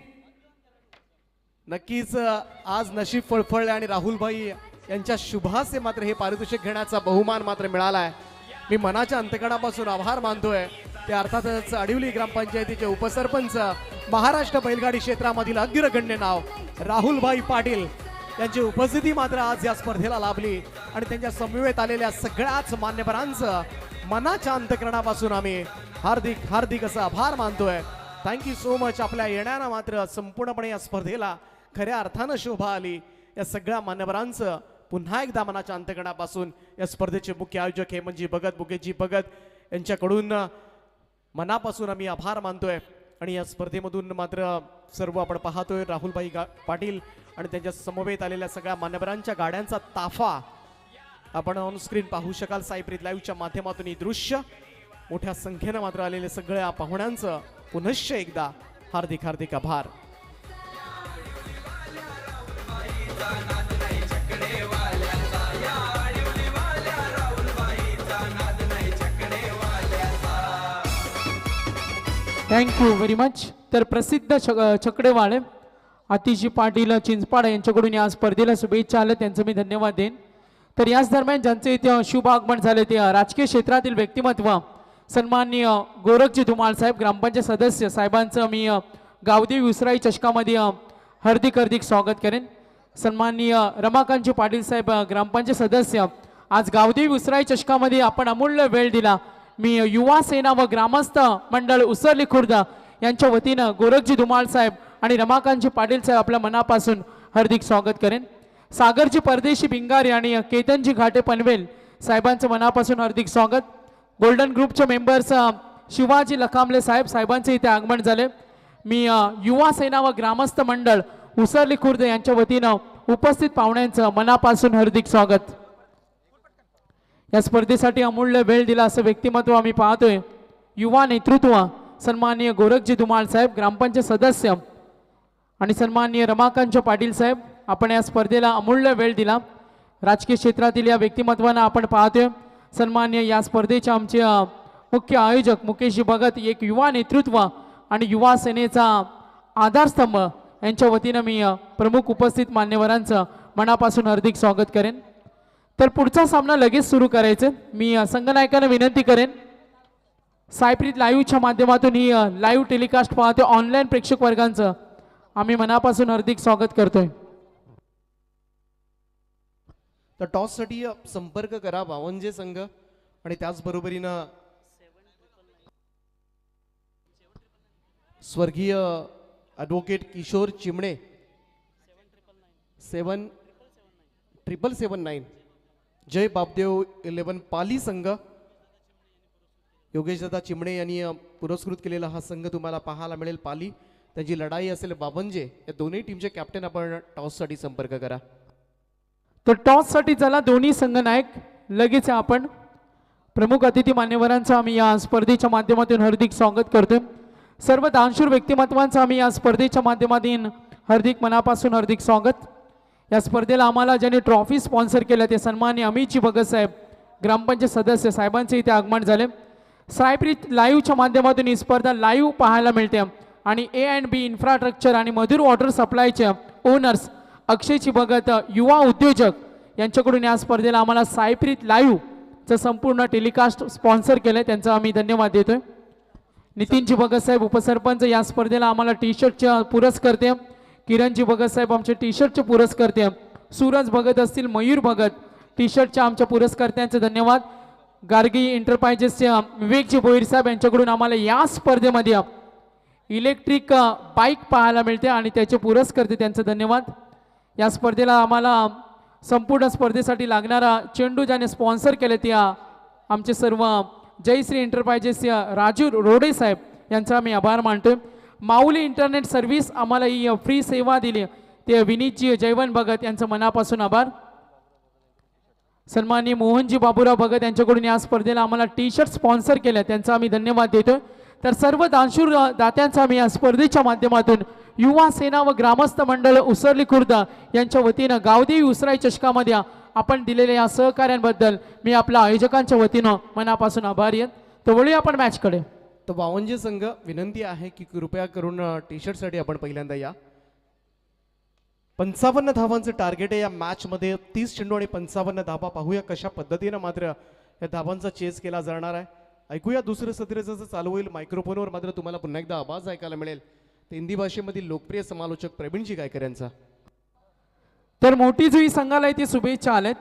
नक्कीच आज नशीब फळफळले आणि राहुलभाई यांच्या शुभासे मात्र हे पारितोषिक घेण्याचा बहुमान मात्र मिळाला आहे. मी मनाच्या अंतकणापासून आभार मानतोय ते अर्थातच अडिवली ग्रामपंचायतीचे उपसरपंच, महाराष्ट्र बैलगाडी क्षेत्रामधील अग्रगण्य नाव राहुलभाई पाटील यांची उपस्थिती मात्र आज या स्पर्धेला लाभली आणि त्यांच्या समवेत आलेल्या सगळ्याच मान्यवरांचं मनाच्या अंतकरणापासून आम्ही हार्दिक हार्दिक असं आभार मानतोय. Thank you so much. आपल्या येण्यानं मात्र संपूर्णपणे या स्पर्धेला खऱ्या अर्थानं शोभा आली. या सगळ्या मान्यवरांचं पुन्हा एकदा मनाच्या अंतकरणापासून या स्पर्धेचे मुख्य आयोजक हेमंतजी भगत, मुकेशजी भगत यांच्याकडून मनापासून आम्ही आभार मानतोय. आणि या स्पर्धेमधून मात्र सर्व आपण पाहतोय राहुलभाई पाटील आणि त्यांच्या समवेत आलेल्या सगळ्या मान्यवरांच्या गाड्यांचा ताफा आपण ऑन स्क्रीन पाहू शकाल. साईप्रीत लाईव्हच्या माध्यमातून ही दृश्य मोठ्या संख्येनं मात्र आलेल्या सगळ्या पाहुण्यांचं पुनश्च एकदा हार्दिक हार्दिक आभार. Thank you very much. तर प्रसिद्ध छकडेवाळे आतिशी पाटील चिंचपाड यांच्याकडून या स्पर्धेला शुभेच्छा आल्या, त्यांचं मी धन्यवाद देईन. तर याच दरम्यान ज्यांचे इथे शुभ आगमन झाले ते राजकीय क्षेत्रातील व्यक्तिमत्व सन्माननीय गोरखजी धुमाळ साहेब, ग्रामपंचायत सदस्य साहेबांचं मी गावदेवी उसराई चषकामध्ये हार्दिक स्वागत करेन. सन्माननीय रमाकांतजी पाटील साहेब, ग्रामपंचायत सदस्य, आज गावदेवी उसराई चषकामध्ये आपण अमूल्य वेळ दिला. मी युवा सेना व ग्रामस्थ मंडळ उसरली खुर्द यांच्या वतीनं गोरखजी धुमाळ साहेब आणि रमाकांतजी पाटील साहेब आपल्या मनापासून हार्दिक स्वागत करेन. सागरजी परदेशी भिंगारी आणि केतनजी घाटे पनवेल साहेबांचं मनापासून हार्दिक स्वागत. गोल्डन ग्रुपचे मेंबर्स शिवाजी लखांबले साहेब, साहेबांचे इथे आगमन झाले. मी युवा सेना व ग्रामस्थ मंडळ उसरली खुर्द यांच्या वतीनं उपस्थित पाहुण्यांचं मनापासून हार्दिक स्वागत. या स्पर्धेसाठी अमूल्य वेळ दिला असं व्यक्तिमत्व आम्ही पाहतोय. युवा नेतृत्व सन्माननीय गोरखजी धुमाळ साहेब, ग्रामपंचायत सदस्य, आणि सन्माननीय रमाकांत पाटील साहेब, आपण या स्पर्धेला अमूल्य वेळ दिला. राजकीय क्षेत्रातील या व्यक्तिमत्वांना आपण पाहतोय. सन्माननीय या स्पर्धेचे आमचे मुख्य आयोजक मुकेशजी भगत, एक युवा नेतृत्व आणि युवा सेनेचा आधारस्तंभ, यांच्या वतीनं मी प्रमुख उपस्थित मान्यवरांचं मनापासून हार्दिक स्वागत करेन. तर पुढचा सामना लगेच सुरू करायचं. मी संघनायकांना विनंती करेन, सायप्रीत लाईव्हच्या माध्यमातून ही लाईव्ह टेलिकास्ट पाहतो ऑनलाईन प्रेक्षक वर्गांचं आम्ही मनापासून हार्दिक स्वागत करतोय. तर टॉससाठी संपर्क करा वावंजे संघ आणि त्याचबरोबरीनं स्वर्गीय ॲडव्होकेट किशोर चिमणे 77779, जय बापदेव 11 पाली संघ, योगेशदादा चिमणे यांनी पुरस्कृत केलेला हा संघ तुम्हाला पाहायला मिळेल. पाली, त्यांची लढाई असेल बावंजे. या दोन्ही टीमचे कॅप्टन आपण टॉससाठी संपर्क करा. तर टॉससाठी चला दोन्ही संघनायक लगेच आपण प्रमुख अतिथी मान्यवरांचं आम्ही या स्पर्धेच्या माध्यमातून हार्दिक स्वागत करतोय. सर्व दानशूर व्यक्तिमत्वांचं आम्ही या स्पर्धेच्या माध्यमातून मनापासून हार्दिक स्वागत. या स्पर्धेला आम्हाला ज्यांनी ट्रॉफी स्पॉन्सर केल्या ते सन्माननीय अमितजी भगत साहेब, ग्रामपंचायत सदस्य, साहेबांचे इथे आगमन झाले. सायप्रीत लाईव्हच्या माध्यमातून ही स्पर्धा लाईव्ह पाहायला मिळते आणि A&B इन्फ्रास्ट्रक्चर आणि मधुर वॉटर सप्लायचे ओनर्स अक्षयची भगत, युवा उद्योजक, यांच्याकडून या स्पर्धेला आम्हाला सायप्रीत लाईव्हचं संपूर्ण टेलिकास्ट स्पॉन्सर केलं, त्यांचं आम्ही धन्यवाद देतोय. नितीनजी भगत साहेब उपसरपंच या स्पर्धेला आम्हाला टी शर्टचे पुरस्कर्ते, किरणजी भगत साहेब आमचे टी शर्टचे पुरस्कर्ते, सूरज भगत असतील, मयूर भगत टी शर्टच्या आमच्या पुरस्कर्त्यांचे धन्यवाद. गार्गी एंटरप्राइजेसचे विवेकजी भोईर साहेब यांच्याकडून आम्हाला या स्पर्धेमध्ये इलेक्ट्रिक बाईक पाहायला मिळते आणि त्याचे पुरस्कर्ते, त्यांचं धन्यवाद. या स्पर्धेला आम्हाला संपूर्ण स्पर्धेसाठी लागणारा चेंडू ज्याने स्पॉन्सर केले ते आमचे सर्व जयश्री एंटरप्राइजेस राजू रोडे साहेब, यांचा आम्ही आभार मानतोय. माऊली इंटरनेट सर्व्हिस आम्हाला ही फ्री सेवा दिली ते विनीतजी जयवंत भगत, यांचं मनापासून आभार. सन्माननीय मोहनजी बाबूराव भगत यांच्याकडून या स्पर्धेला आम्हाला टी शर्ट स्पॉन्सर केलं, त्यांचा आम्ही धन्यवाद देतोय. तर सर्व दानशूर दात्यांचा आम्ही या स्पर्धेच्या माध्यमातून युवा सेना व ग्रामस्थ मंडळ उसरली खुर्द यांच्या वतीनं गावदेवी उसराई चषकामध्ये आपण दिलेल्या या सहकार्यांबद्दल मी आपल्या आयोजकांच्या वतीनं मनापासून आभारी आहे. तर वळूया आपण मॅचकडे. तर वावंजे संघ विनंती आहे की कृपया करून टी शर्टसाठी आपण पहिल्यांदा या. 55 धावांचं टार्गेट आहे या मॅचमध्ये. 30 चेंडू आणि 55 धावा. पाहूया कशा पद्धतीनं मात्र या धावांचा चेस केला जाणार आहे. ऐकूया दुसरं सत्र जसं चालू होईल. मायक्रोफोनवर मात्र तुम्हाला पुन्हा एकदा आवाज ऐकायला मिळेल ते हिंदी भाषेमधील लोकप्रिय समालोचक प्रवीणजी गायकर यांचा. तर मोठी जुई संघाला इथे शुभेच्छा आल्यात.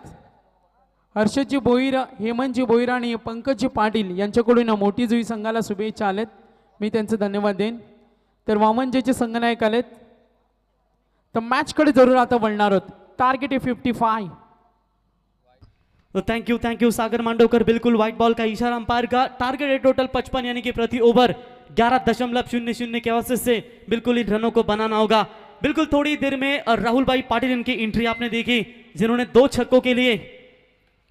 हर्षदजी भोईर, हेमंतजी भोईर आणि पंकजजी पाटील यांच्याकडून मोठी जुई संघाला शुभेच्छा आल्यात, मी त्यांचं धन्यवाद देईन. तर वामनजेचे संघनायक आलेत. तर मॅचकडे जरूर आता वळणार आहोत. टार्गेट आहे 55. तो थैंक यू सागर मांडवकर. बिल्कुल व्हाइट बॉल का इशारा अंपायर का. टारगेट है टोटल 55 यानी कि प्रति ओवर 11.00 के औसत से बिल्कुल इन रनों को बनाना होगा. बिल्कुल थोड़ी देर में राहुल भाई पाटिल इनकी एंट्री आपने देखी, जिन्होंने 2 छक्कों के लिए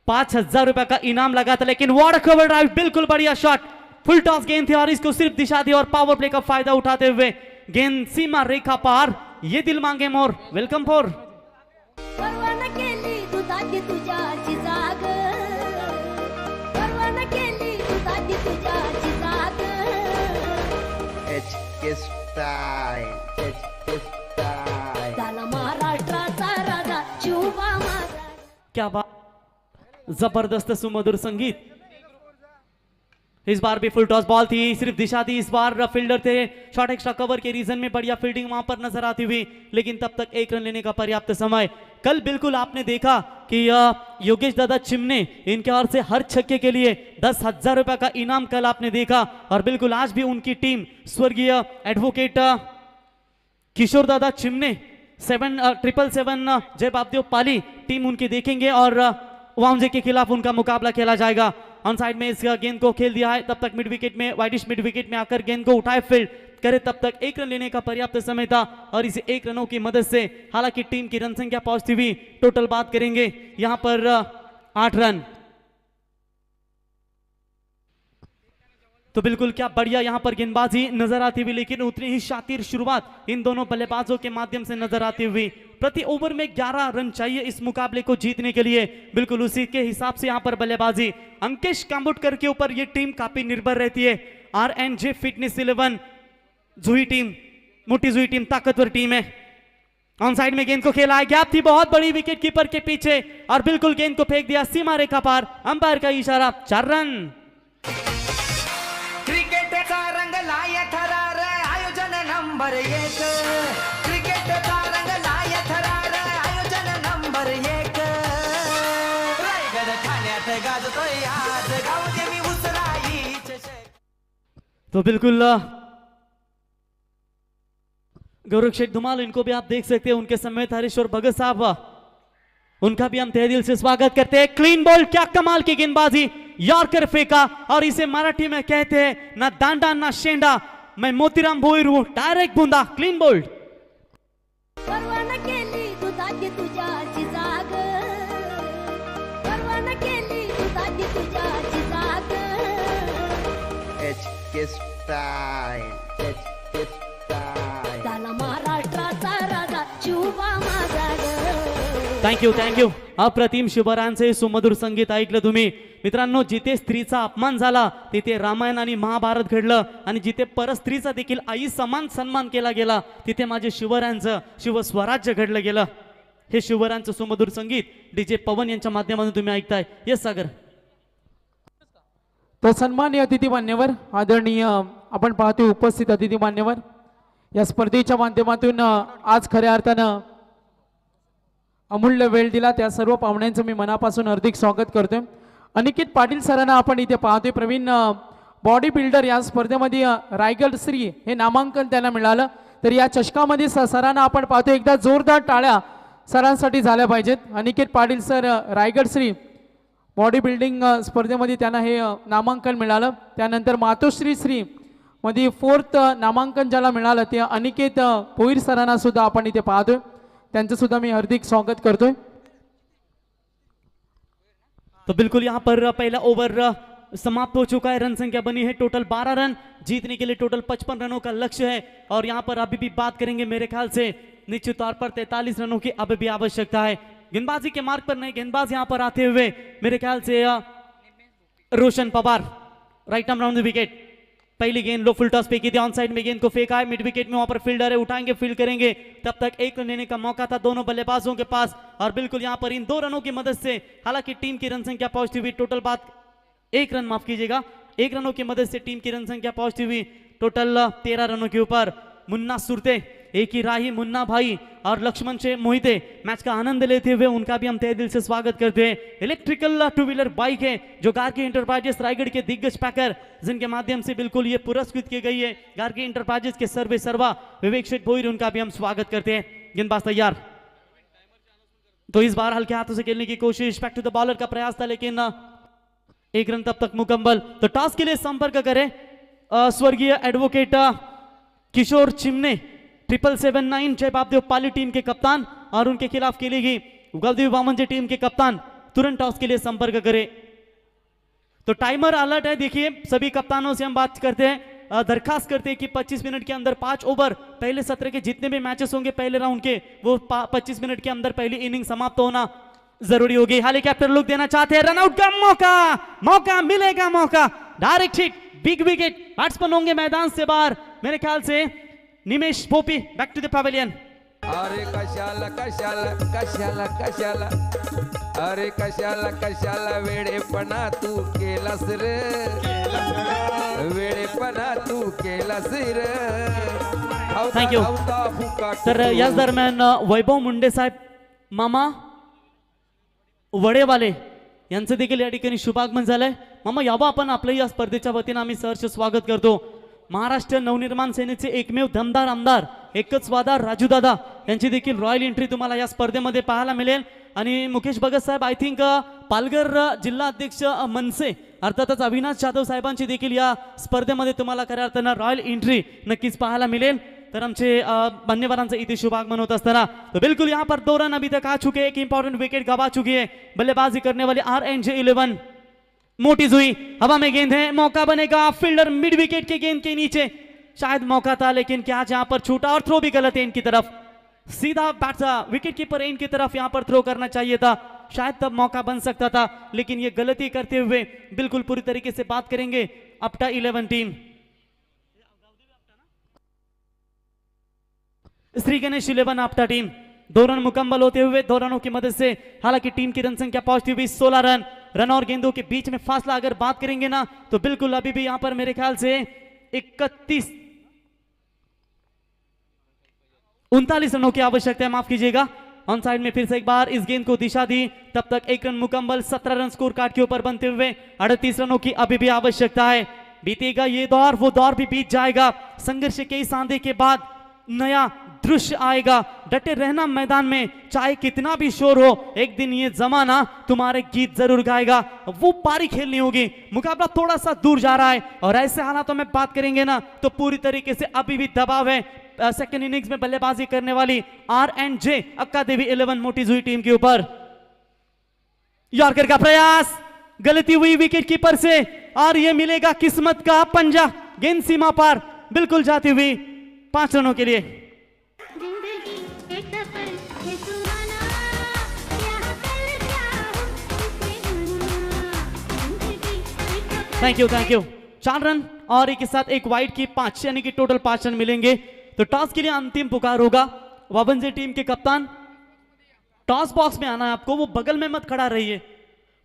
5,000 रुपए का इनाम लगा था. लेकिन वॉट कवर ड्राइव, बिल्कुल बढ़िया शॉट, फुल टॉस गेंद थी और इसको सिर्फ दिशा दी और पावर प्ले का फायदा उठाते हुए गेंद सीमा रेखा पार. ये दिल मांगे मोर. वेलकम फॉर परवाना केली दुधाची तुझ्याची जाग, परवाना केली दुधाची तुझ्याची जाग. झाला महाराष्ट्राचा राजा शिवबा माझा क्या बात, जबरदस्त सुमधुर संगीत। इस बार भी फुल टॉस बॉल थी, सिर्फ दिशा थी, इस बार फील्डर थे, शॉर्ट एक्स्ट्रा कवर के रीजन में बढ़िया फील्डिंग वहां पर नजर आती हुई, लेकिन तब तक एक रन लेने का पर्याप्त समय। कल बिल्कुल आपने देखा कि योगेश दादा चिमने इनके ओर से हर छक्के के लिए 10,000 रुपए का इनाम कल आपने देखा, और बिल्कुल आज भी उनकी टीम स्वर्गीय एडवोकेट किशोर दादा चिमने 777 जय बापदेव पाली टीम उनकी देखेंगे, और वाउंजे के खिलाफ उनका मुकाबला खेला जाएगा। ऑन साइड में इस गेंद को खेल दिया है, तब तक मिड विकेट में वाइडिश मिड विकेट में आकर गेंद को उठाए फील्ड करे, तब तक एक रन लेने का पर्याप्त समय था, और इसे एक रनों की मदद से हालांकि टीम की रन संख्या पहुंचती हुई टोटल बात करेंगे यहां पर 8 रन। तो बिल्कुल क्या बढ़िया यहां पर गेंदबाजी नजर आती हुई, लेकिन उतनी ही शातिर शुरुआत इन दोनों बल्लेबाजों के माध्यम से नजर आती हुई। प्रति ओवर में 11 रन चाहिए इस मुकाबले को जीतने के लिए, बिल्कुल उसी के हिसाब से यहां पर बल्लेबाजी अंकेश कांबुटकर के ऊपर यह टीम काफी निर्भर रहती है। RNJ फिटनेस 11 जुही टीम, मोटी जुही टीम ताकतवर टीम है। ऑन साइड में गेंद को खेला है, गैप थी बहुत बड़ी विकेट कीपर के पीछे, और बिल्कुल गेंद को फेंक दिया सीमा रेखा पार, अंपायर का इशारा, 4 रन। क्रिकेटचा रंग लाय थरार आयोजन नंबर 1, क्रिकेटचा रंग लाय थरार आयोजन नंबर 1, रायगड ठाण्यात गाजतोय आज गाव देवी उसराई चषक। तो बिल्कुल गौरव शेख धुमाल, इनको भी आप देख सकते हैं, उनके समेत हरीश और भगत साहब, उनका भी हम तहे दिल से स्वागत करते हैं। क्लीन बॉल, क्या कमाल की गेंदबाजी, यॉर्कर फेंका, और इसे मराठी में कहते हैं ना दांडा ना शेंडा, मैं मोतीराम भोईर हूं, डायरेक्ट बूंदा, क्लीन बोल्ड। परवाना केली दुधाची तुझ्याची जाग, परवाना केली दुधाची तुझ्याची जाग, झाला महाराष्ट्राचा राजा शिवबा माझा ग। थँक्यू अप्रतिम शुभरांचे सुमधुर संगीत ऐकलं तुम्ही मित्रांनो। जिथे स्त्रीचा अपमान झाला तिथे रामायण आणि महाभारत घडलं, आणि जिथे परस्त्रीचा देखील आई समान सन्मान केला गेला तिथे माझे शिवरायांचं शिवस्वराज्य घडलं गेलं। हे शिवरायांचं सुमधुर संगीत डीजे पवन यांच्या माध्यमातून तुम्ही ऐकताय। येस सागर। तर सन्माननीय अतिथी मान्यवर, आदरणीय आपण पाहतोय उपस्थित अतिथी मान्यवर, या स्पर्धेच्या माध्यमातून आज खऱ्या अर्थानं अमूल्य वेळ दिला त्या सर्व पाहुण्यांचं मी मनापासून हार्दिक स्वागत करतोय। अनिकेत पाटील सरांना आपण इथे पाहतोय, प्रवीण बॉडी बिल्डर या स्पर्धेमध्ये रायगड श्री हे नामांकन त्यांना मिळालं, तर या चषकामध्ये सरांना आपण पाहतोय, एकदा जोरदार टाळ्या सरांसाठी झाल्या पाहिजेत। Aniket Patil sir Raigad Shri body building स्पर्धेमध्ये त्यांना हे नामांकन मिळालं। त्यानंतर मातोश्री श्री मध्ये 4th नामांकन ज्याला मिळालं ते अनिकेत भोईर सरांना सुद्धा आपण इथे पाहतोय, त्यांचं सुद्धा मी हार्दिक स्वागत करतोय। तो बिल्कुल यहाँ पर पहला ओवर समाप्त हो चुका है, रन संख्या बनी है टोटल 12 रन, जीतने के लिए टोटल 55 रनों का लक्ष्य है, और यहाँ पर अभी भी बात करेंगे मेरे ख्याल से निश्चित तौर पर 43 रनों की अभी भी आवश्यकता है। गेंदबाजी के मार्ग पर नए गेंदबाज यहाँ पर आते हुए मेरे ख्याल से Roshan Pawar, right arm round the wicket, पहली गेंद लो फुल टॉस पे की थी, ऑन साइड में गेंद को फेंका है, मिड विकेट में वहां पर फील्डर है, उठाएंगे फील्ड करेंगे, तब तक एक रन लेने का मौका था दोनों बल्लेबाजों के पास, और बिल्कुल यहां पर इन 2 रनों की मदद से हालांकि टीम की रन संख्या पहुंचती हुई टोटल बात 1 रन, माफ कीजिएगा, 1 रनों की मदद से टीम की रन संख्या पहुंचती हुई टोटल 13 रनों के ऊपर। मुन्ना सुरते, एक ही राही मुन्ना भाई और लक्ष्मण से मोहिते मैच का आनंद लेते हुए उनका भी हम तहे दिल से स्वागत करते हैं। इलेक्ट्रिकल 2 व्हीलर बाइक है जो गार्गी इंटरप्राइजेस रायगढ़ के दिग्गज पैकर, जिनके माध्यम से बिल्कुल ये पुरस्कृत की गई है। गार्गी इंटरप्राइजेस के सर्वे सर्वा विवेक शेठ भोईर, उनका भी हम स्वागत करते हैं। गेंदबाज तैयार, तो इस बार हल्के हाथों से खेलने की कोशिश, बैक टू द बॉलर का प्रयास था लेकिन 1 रन तब तक मुकम्मल। तो टॉस के लिए संपर्क करें स्वर्गीय एडवोकेट किशोर चिमने 777 जय बापदेव पाली टीम के कप्तान, और उनके खिलाफ खेलेगी गौदेव वामन टीम के कप्तान, तुरंत टॉस के लिए संपर्क करें। तो टाइमर अलर्ट है, देखिए सभी कप्तानों से हम बात करते हैं, दरखास्त करते हैं कि 25 मिनट के अंदर 5 ओवर, पहले सत्र के जितने भी मैचेस होंगे पहले राउंड के, वो 25 मिनट के अंदर पहली इनिंग समाप्त होना जरूरी होगी। हेलीकॉप्टर लुक देना चाहते हैं, रनआउट का मौका मिलेगा, मौका direct hit, big wicket, batsman होंगे मैदान से बाहर, मेरे ख्याल से Nimesh Bhopi back to the pavilion. अरे कशाला कशाला कशाला कशाला, अरे कशाला कशाला वेडेपणा तू केलास रे, वेडेपणा तू केलास रे. Thank you. तर याच दरम्यान वैभव मुंडे साहेब, मामा वडेवाले यांचं देखील या ठिकाणी शुभागमन झालंय. मामा यावं आपण आपलं या स्पर्धेच्या वतीनं आम्ही सहर्ष स्वागत करतो. महाराष्ट्र नवनिर्माण सेनेचे एकमेव दमदार आमदार एकच वादार राजूदादा यांची देखील रॉयल एंट्री तुम्हाला या स्पर्धेमध्ये पाहायला मिळेल. आणि मुकेश भगत साहेब, आय थिंक पालघर जिल्हा अध्यक्ष मनसे अर्थातच अविनाश जाधव साहेबांची देखील या स्पर्धेमध्ये तुम्हाला खऱ्या अर्थानं रॉयल एंट्री नक्कीच पाहायला मिळेल. तर आमचे मान्यवरांचं इथे शुभागमन होत असताना तो बिल्कुल यहाँ पर 2 रन अभी तक आ चुके हैं. एक इंपॉर्टेंट विकेट गवा चुकी है बल्लेबाजी करने वाली RNJ 11. मोटी जुई हवा में गेंद है, मौका बनेगा, फील्डर मिड विकेट के गेंद के नीचे, शायद मौका था लेकिन क्या यहाँ पर छूटा और थ्रो भी गलत है इनकी तरफ. सीधा बैट्समैन विकेट कीपर एंड की तरफ यहाँ पर थ्रो करना चाहिए था, शायद तब मौका बन सकता था, लेकिन ये गलती करते हुए बिल्कुल पूरी तरीके से बात करेंगे अपटा 11 team. Shri Ganesh 11 Apta team 2 run मुकम्मल होते हुए 2 रनों की मदद से, हालांकि टीम की रन संख्या पहुंचती हुई 16 रन. रन और गेंदों के बीच में फासला अगर बात करेंगे ना तो बिल्कुल अभी भी यहां पर मेरे ख्याल से 39 रनों की आवश्यकता है, माफ कीजिएगा. ऑन साइड में फिर से एक बार इस गेंद को दिशा दी, तब तक 1 रन मुकम्मल, 17 रन स्कोर कार्ड के ऊपर बनते हुए 38 रनों की अभी भी आवश्यकता है. बीतेगा ये दौर, वो दौर भी बीत जाएगा. संघर्ष के इस आंधे के बाद नया दृश्य आएगा. डटे रहना मैदान में, चाहे कितना भी शोर हो, एक दिन ये जमाना तुम्हारे गीत जरूर गाएगा. वो पारी खेलनी होगी. मुकाबला थोड़ा सा दूर जा रहा है और ऐसे हालातों में बात करेंगे ना तो पूरी तरीके से अभी भी दबाव है सेकंड इनिंग्स में बल्लेबाजी करने वाली RNJ अक्का देवी 11 मोटी जुई टीम के ऊपर. यॉर्कर का प्रयास, गलती हुई विकेट कीपर से और ये मिलेगा किस्मत का पंजा. गेंद सीमा पार बिल्कुल जाती हुई 5 रनों के लिए. थैंक यू 4 रन और एक के साथ एक वाइड की 5, यानी कि टोटल 5 रन मिलेंगे. तो टॉस के लिए अंतिम पुकार होगा. वावंजे टीम के कप्तान, टॉस बॉक्स में आना है आपको, वो बगल में मत खड़ा रहिए.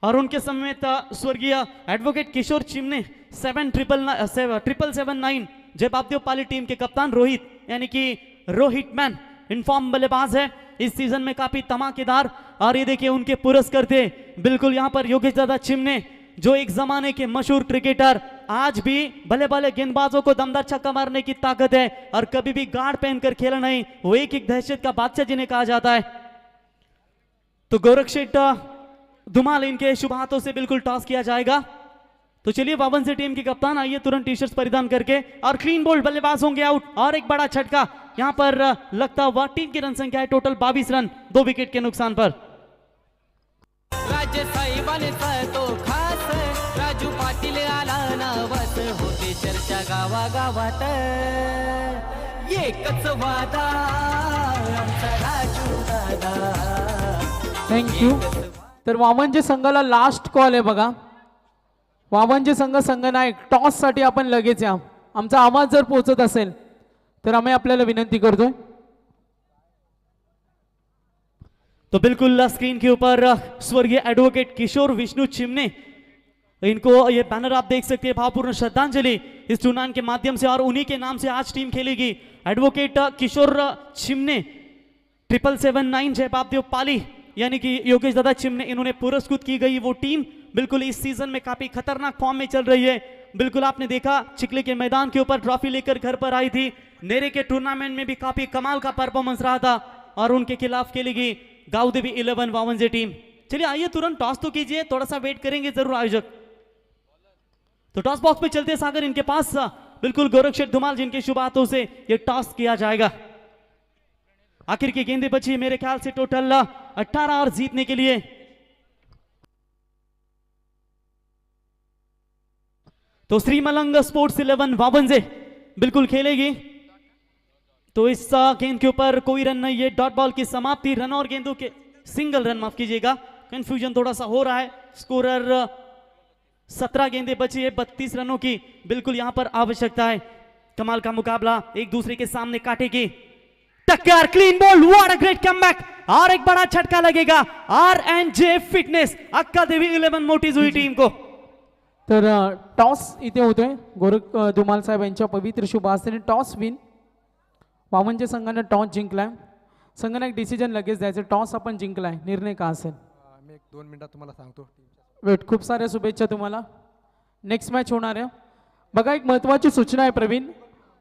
और उनके समेत स्वर्गीय एडवोकेट किशोर चिमने 77779 जय बापदेव पाली टीम के कप्तान रोहित, यानी कि रोहित मैन इनफॉर्म बल्लेबाज है इस सीजन में, काफी धमाकेदार. और ये देखिए उनके पुरस्कार थे बिल्कुल यहाँ पर योगेश दादा चिमने, जो एक जमाने के मशहूर क्रिकेटर, आज भी भले भले गेंदबाजों को दमदार छक्का मारने की ताकत है और कभी भी गार्ड पहनकर खेला नहीं, वो एक दहशत का बादशाह जिन्हें कहा जाता है. तो गोरक्षेट धुमाल इनके शुभ हाथों से बिल्कुल टॉस किया जाएगा. तो चलिए वावंजे टीम के कप्तान आइए तुरंत टी-शर्ट परिधान करके, और क्लीन बोल्ड बल्लेबाज होंगे आउट. और एक बड़ा झटका यहां पर लगता हुआ. टीम की रन संख्या है टोटल 22 रन 2 विकेट के नुकसान पर. राजे साहेबाने तो खास राजू पाटील आला नावात होते चर्चा गावागावात. एकच वादा आमचा राजू दादा. थँक्यू. तर वावंजे संघाला लास्ट कॉल आहे बघा. वावंजे संघ नायक टॉस साठी आपण लगेच या. आमचा आवाज जर पोहोचत असेल तर आम्ही आपल्याला विनंती करतोय. तो बिल्कुल स्क्रीन के ऊपर स्वर्गीय एडवोकेट किशोर विष्णु चिमने, इनको ये बैनर आप देख सकते हैं, भावपूर्ण श्रद्धांजलि इस टूर्नामेंट के माध्यम से, और उन्हीं के नाम से आज टीम खेलेगी. एडवोकेट किशोर चिमने 7779 जय बापदेव पाली, यानी कि योगेश दादा चिमने, इन्होंने पुरस्कृत की गई वो टीम बिल्कुल इस सीजन में काफी खतरनाक फॉर्म में चल रही है. बिल्कुल आपने देखा चिखले के मैदान के ऊपर ट्रॉफी लेकर घर पर आई थी. नेरे के टूर्नामेंट में भी काफी कमाल का परफॉर्मेंस रहा था और उनके खिलाफ खेलेगी गावदेवी 11 वावंजे टीम. चलिए आइए तुरंत टॉस तो कीजिए, थोड़ा सा वेट करेंगे जरूर आयोजक. तो टॉस बॉक्स में चलते सागर इनके पास बिल्कुल गोरक्षेट धुमाल, जिनके शुभ हाथों से ये टॉस किया जाएगा. आखिर की गेंदें बची मेरे ख्याल से टोटल 18 और जीतने के लिए. तो श्रीमलंग स्पोर्ट्स 11 वावंजे बिल्कुल खेलेगी. तो इस गेंद के ऊपर कोई रन नहीं है. डॉट बॉल की समाप्ति, रन और गेंदों के सिंगल रन, माफ कीजिएगा कंफ्यूजन थोड़ा सा हो रहा है. स्कोरर 17 गेंदें बची है, 32 रनों की बिल्कुल यहां पर आवश्यकता है. कमाल का मुकाबला, एक दूसरे के सामने काटेगी टक्कर, clean ball, what a great comeback और एक बड़ा झटका लगेगा RNJ फिटनेस अक्का देवी 11 मोठी जुई टीम को. तर टॉस इथे होतोय. गोरख धुमाल साहेब यांच्या पवित्र शुभ हस्ते टॉस विन. वामनच्या संघाने टॉस जिंकलाय. संघाने एक डिसिजन लगेच द्यायचं. टॉस आपण जिंकलाय, निर्णय का असेल? मी एक 2 मिनिटात तुम्हाला सांगतो. वेट, खूप साऱ्या शुभेच्छा तुम्हाला. नेक्स्ट मॅच होणार आहे. बघा, एक महत्त्वाची सूचना आहे प्रवीण.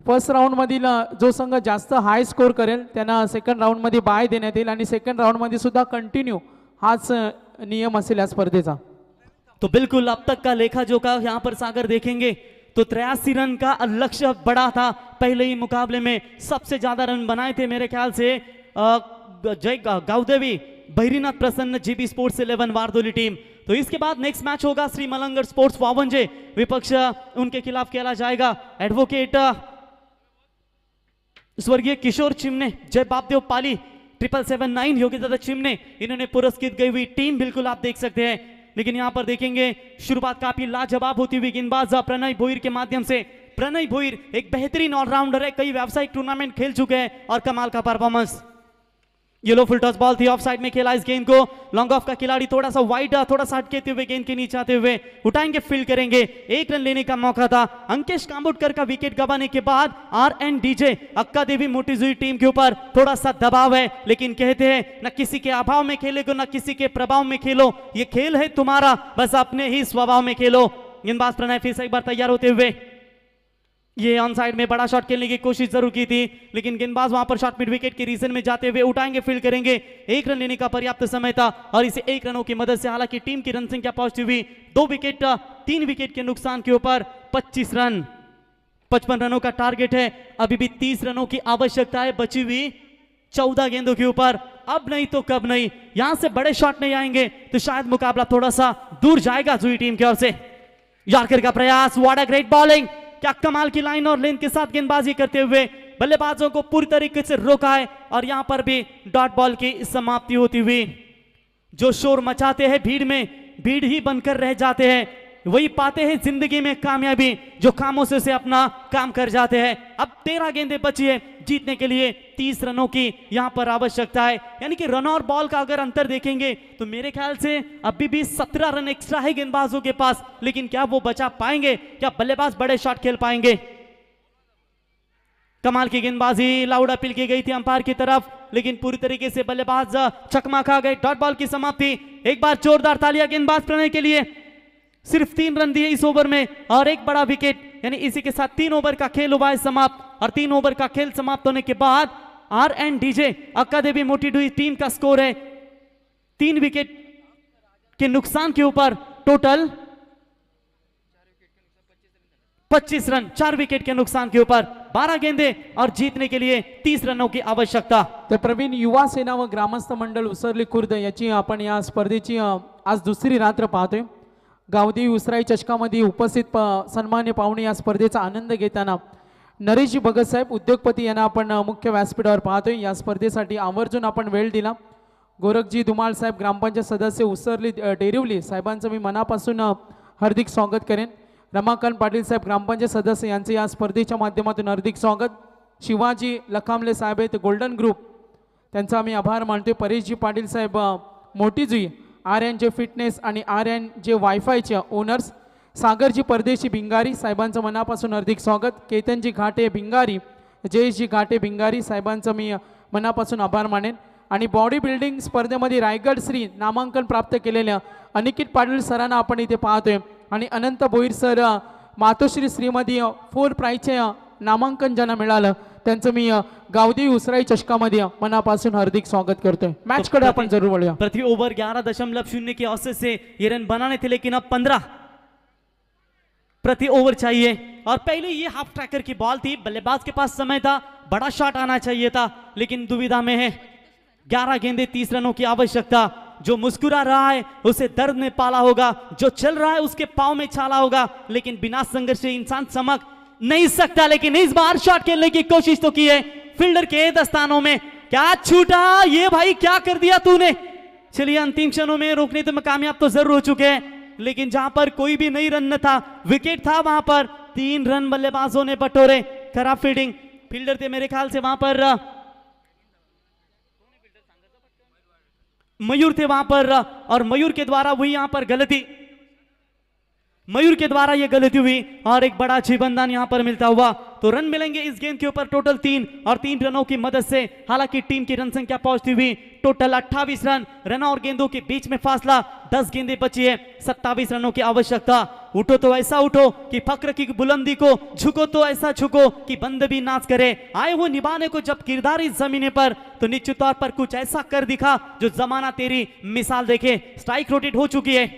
फर्स्ट राऊंडमधील जो संघ जास्त हाय स्कोर करेल त्यांना सेकंड राऊंडमध्ये बाय देण्यात येईल आणि सेकंड राऊंडमध्ये सुद्धा कंटिन्यू हाच नियम असेल या स्पर्धेचा. तो बिल्कुल अब तक का लेखा जोखा यहाँ पर सागर देखेंगे तो 83 रन का लक्ष्य बड़ा था. पहले ही मुकाबले में सबसे ज्यादा रन बनाए थे मेरे ख्याल से जय गावदेवी, बहिरीनाथ प्रसन्न, जीबी स्पोर्ट्स 11 वारदोली टीम. तो इसके बाद नेक्स्ट मैच होगा श्री मलंगढ़ स्पोर्ट्स वावंजे, विपक्ष उनके खिलाफ खेला जाएगा एडवोकेट स्वर्गीय किशोर चिमने, जय बापदेव पाली, 7779 योग्यता चिमने, इन्होंने पुरस्कृत गई हुई टीम बिल्कुल आप देख सकते हैं. लेकिन यहां पर देखेंगे शुरुआत काफी लाजवाब होती हुई गेंदबाज प्रणय भोईर के माध्यम से. प्रणय भोईर एक बेहतरीन ऑलराउंडर है, कई व्यावसायिक टूर्नामेंट खेल चुके हैं और कमाल का परफॉर्मेंस. येलो फुल टॉस बॉल थी, ऑफ साइड में खेला इस गेंद को. लॉन्ग ऑफ का खिलाड़ी थोड़ा सा वाइड, थोड़ा सा हटके हुए गेंद के नीचे आते हुए उठाएंगे, फील्ड करेंगे. 1 रन लेने का मौका था. अंकेश कांबोटकर का विकेट गंवाने के बाद RNDJ अक्का देवी मोटीजुई टीम के ऊपर थोड़ा सा दबाव है. लेकिन कहते हैं न किसी के अभाव में खेलेगो न किसी के प्रभाव में खेलो, ये खेल है तुम्हारा, बस अपने ही स्वभाव में खेलो. गेंदबाज प्रणय फिर से एक बार तैयार होते हुए ये ऑन साइड में बड़ा शॉट खेलने की कोशिश जरूर की थी, लेकिन गेंदबाज वहां पर शॉट मिड विकेट के रीजन में जाते हुए उठाएंगे, फील्ड करेंगे. 1 रन लेने का पर्याप्त समय था और इसे 1 रनों की मदद से हालांकि टीम की रन संख्या पहुंचती हुई 2 विकेट, 3 विकेट के नुकसान के ऊपर 25 रन. 55 रनों का टारगेट है. अभी भी 30 रनों की आवश्यकता है बची हुई 14 गेंदों के ऊपर. अब नहीं तो कब नहीं, यहां से बड़े शॉट नहीं आएंगे तो शायद मुकाबला थोड़ा सा दूर जाएगा जुई टीम की ओर से. यॉर्कर का प्रयास, व्हाट अ ग्रेट बॉलिंग, क्या कमाल की लाइन और लेंथ के साथ गेंदबाजी करते हुए बल्लेबाजों को पूरी तरीके से रोका है और यहां पर भी डॉट बॉल की समाप्ति होती हुई. जो शोर मचाते हैं भीड़ में, भीड़ ही बनकर रह जाते हैं, वही पाते हैं जिंदगी में कामयाबी, जो खामोशी से अपना काम कर जाते हैं. अब 13 गेंदें बची है, जीतने के लिए 30 रनों की यहां पर आवश्यकता है. यानी कि रन और बॉल का अगर अंतर देखेंगे तो मेरे ख्याल से अभी भी 17 रन एक्स्ट्रा है गेंदबाजों के पास, लेकिन क्या वो बचा पाएंगे, क्या बल्लेबाज बड़े शॉट खेल पाएंगे? कमाल की गेंदबाजी, लाउड अपील की गई थी अंपायर की तरफ, लेकिन पूरी तरीके से बल्लेबाज चकमा खा गए. डॉट बॉल की समाप्ति. एक बार जोरदार तालियां गेंदबाज प्रणय के लिए. सिर्फ 3 रन दिए इस ओवर में और एक बड़ा विकेट, यानी इसी के साथ 3 ओवर का खेल हुआ है समाप्त. और 3 ओवर का खेल समाप्त होने के बाद RNDJ अक्का देवी मोटीजुई टीम का स्कोर है 3 विकेट के नुकसान के ऊपर टोटल 25 रन, 4 विकेट के नुकसान के ऊपर 12 गेंदे और जीतने के लिए 30 रनों की आवश्यकता. तर प्रवीण, युवा सेना व ग्रामस्थ मंडळ उसरली खुर्द याची आपण या स्पर्धेची आज दुसरी रात्र पाहतोय. गावदेवी उसराई चषकामध्ये उपस्थित सन्मान्य पाहुणे या स्पर्धेचा आनंद घेताना नरेशजी भगत साहेब उद्योगपती यांना आपण मुख्य व्यासपीठावर पाहतोय. या स्पर्धेसाठी आवर्जून आपण वेळ दिला. गोरखजी धुमाळ साहेब ग्रामपंचायत सदस्य उसरली डेरिवली साहेबांचं मी मनापासून हार्दिक स्वागत करेन. रमाकांत पाटील साहेब ग्रामपंचायत सदस्य यांचे या स्पर्धेच्या माध्यमातून हार्दिक स्वागत. शिवाजी लखांबले साहेब आहेत गोल्डन ग्रुप, त्यांचा आम्ही आभार मानतोय. परेशजी पाटील साहेब मोटीजुई, RNJ फिटनेस आणि RNJ वायफायचे ओनर्स. सागरजी परदेशी भिंगारी साहेबांचं मनापासून हार्दिक स्वागत. केतनजी घाटे भिंगारी, जयेशजी घाटे भिंगारी साहेबांचं मी मनापासून आभार मानेन. आणि बॉडी बिल्डिंग स्पर्धेमध्ये रायगड श्री नामांकन प्राप्त केलेल्या अनिकेत पाटील सरांना आपण इथे पाहतोय. आणि अनंत भोईर सर मातोश्री श्रीमध्ये 4 प्राईजचे नामांकन ज्यांना मिळालं त्यांचं मी गावदेवी उसराई चषकामध्ये मनापासून हार्दिक स्वागत करतोय. मॅच कडे आपण जरूर वळूया. प्रति ओवर 11.0 की औसत से ये रन बनाने थे, लेकिन अब 15 प्रति ओवर चाहिए. और पहले ये हाफ ट्रैकर की बॉल थी, बल्लेबाज के पास समय था, बड़ा शॉट आना चाहिए था, लेकिन दुविधा में है. 11 गेंदे 30 रनों की आवश्यकता. जो मुस्कुरा रहा है उसे दर्द में पाला होगा, जो चल रहा है उसके पांव में छाला होगा, लेकिन बिना संघर्ष से इंसान चमक नहीं सकता. लेकिन इस बार शॉट खेलने की कोशिश तो की है फील्डर के दस्तानों में. क्या छूटा ये भाई, क्या कर दिया तूने. चलिए अंतिम क्षणों में रोकने तो कामयाब तो जरूर हो चुके हैं, लेकिन जहां पर कोई भी नहीं रन था, विकेट था, वहां पर 3 रन बल्लेबाजों ने बटोरे. खराब फील्डिंग, फील्डर थे मेरे ख्याल से वहां पर मयूर थे वहां पर, और मयूर के द्वारा वही यहां पर गलती, मयूर के द्वारा यह गलती हुई और एक बड़ा जीवनदान यहां पर मिलता हुआ। तो रन मिलेंगे इस गेंद के ऊपर टोटल 3 और 3 रनों की मदद से। हालांकि टीम की रन संख्या पहुंचती हुई टोटल 28 रन, रन और गेंदों के बीच में फासला 10 गेंदें बची है, 27 रनों की आवश्यकता। उठो तो ऐसा उठो कि फक्र की बुलंदी को, झुको तो ऐसा झुको कि बंद भी नाच करे। आए हो निभाने को जब किरदार इस जमीने पर, तो निश्चित तौर पर कुछ ऐसा कर दिखा जो जमाना तेरी मिसाल देखे। स्ट्राइक रोटेट हो चुकी है।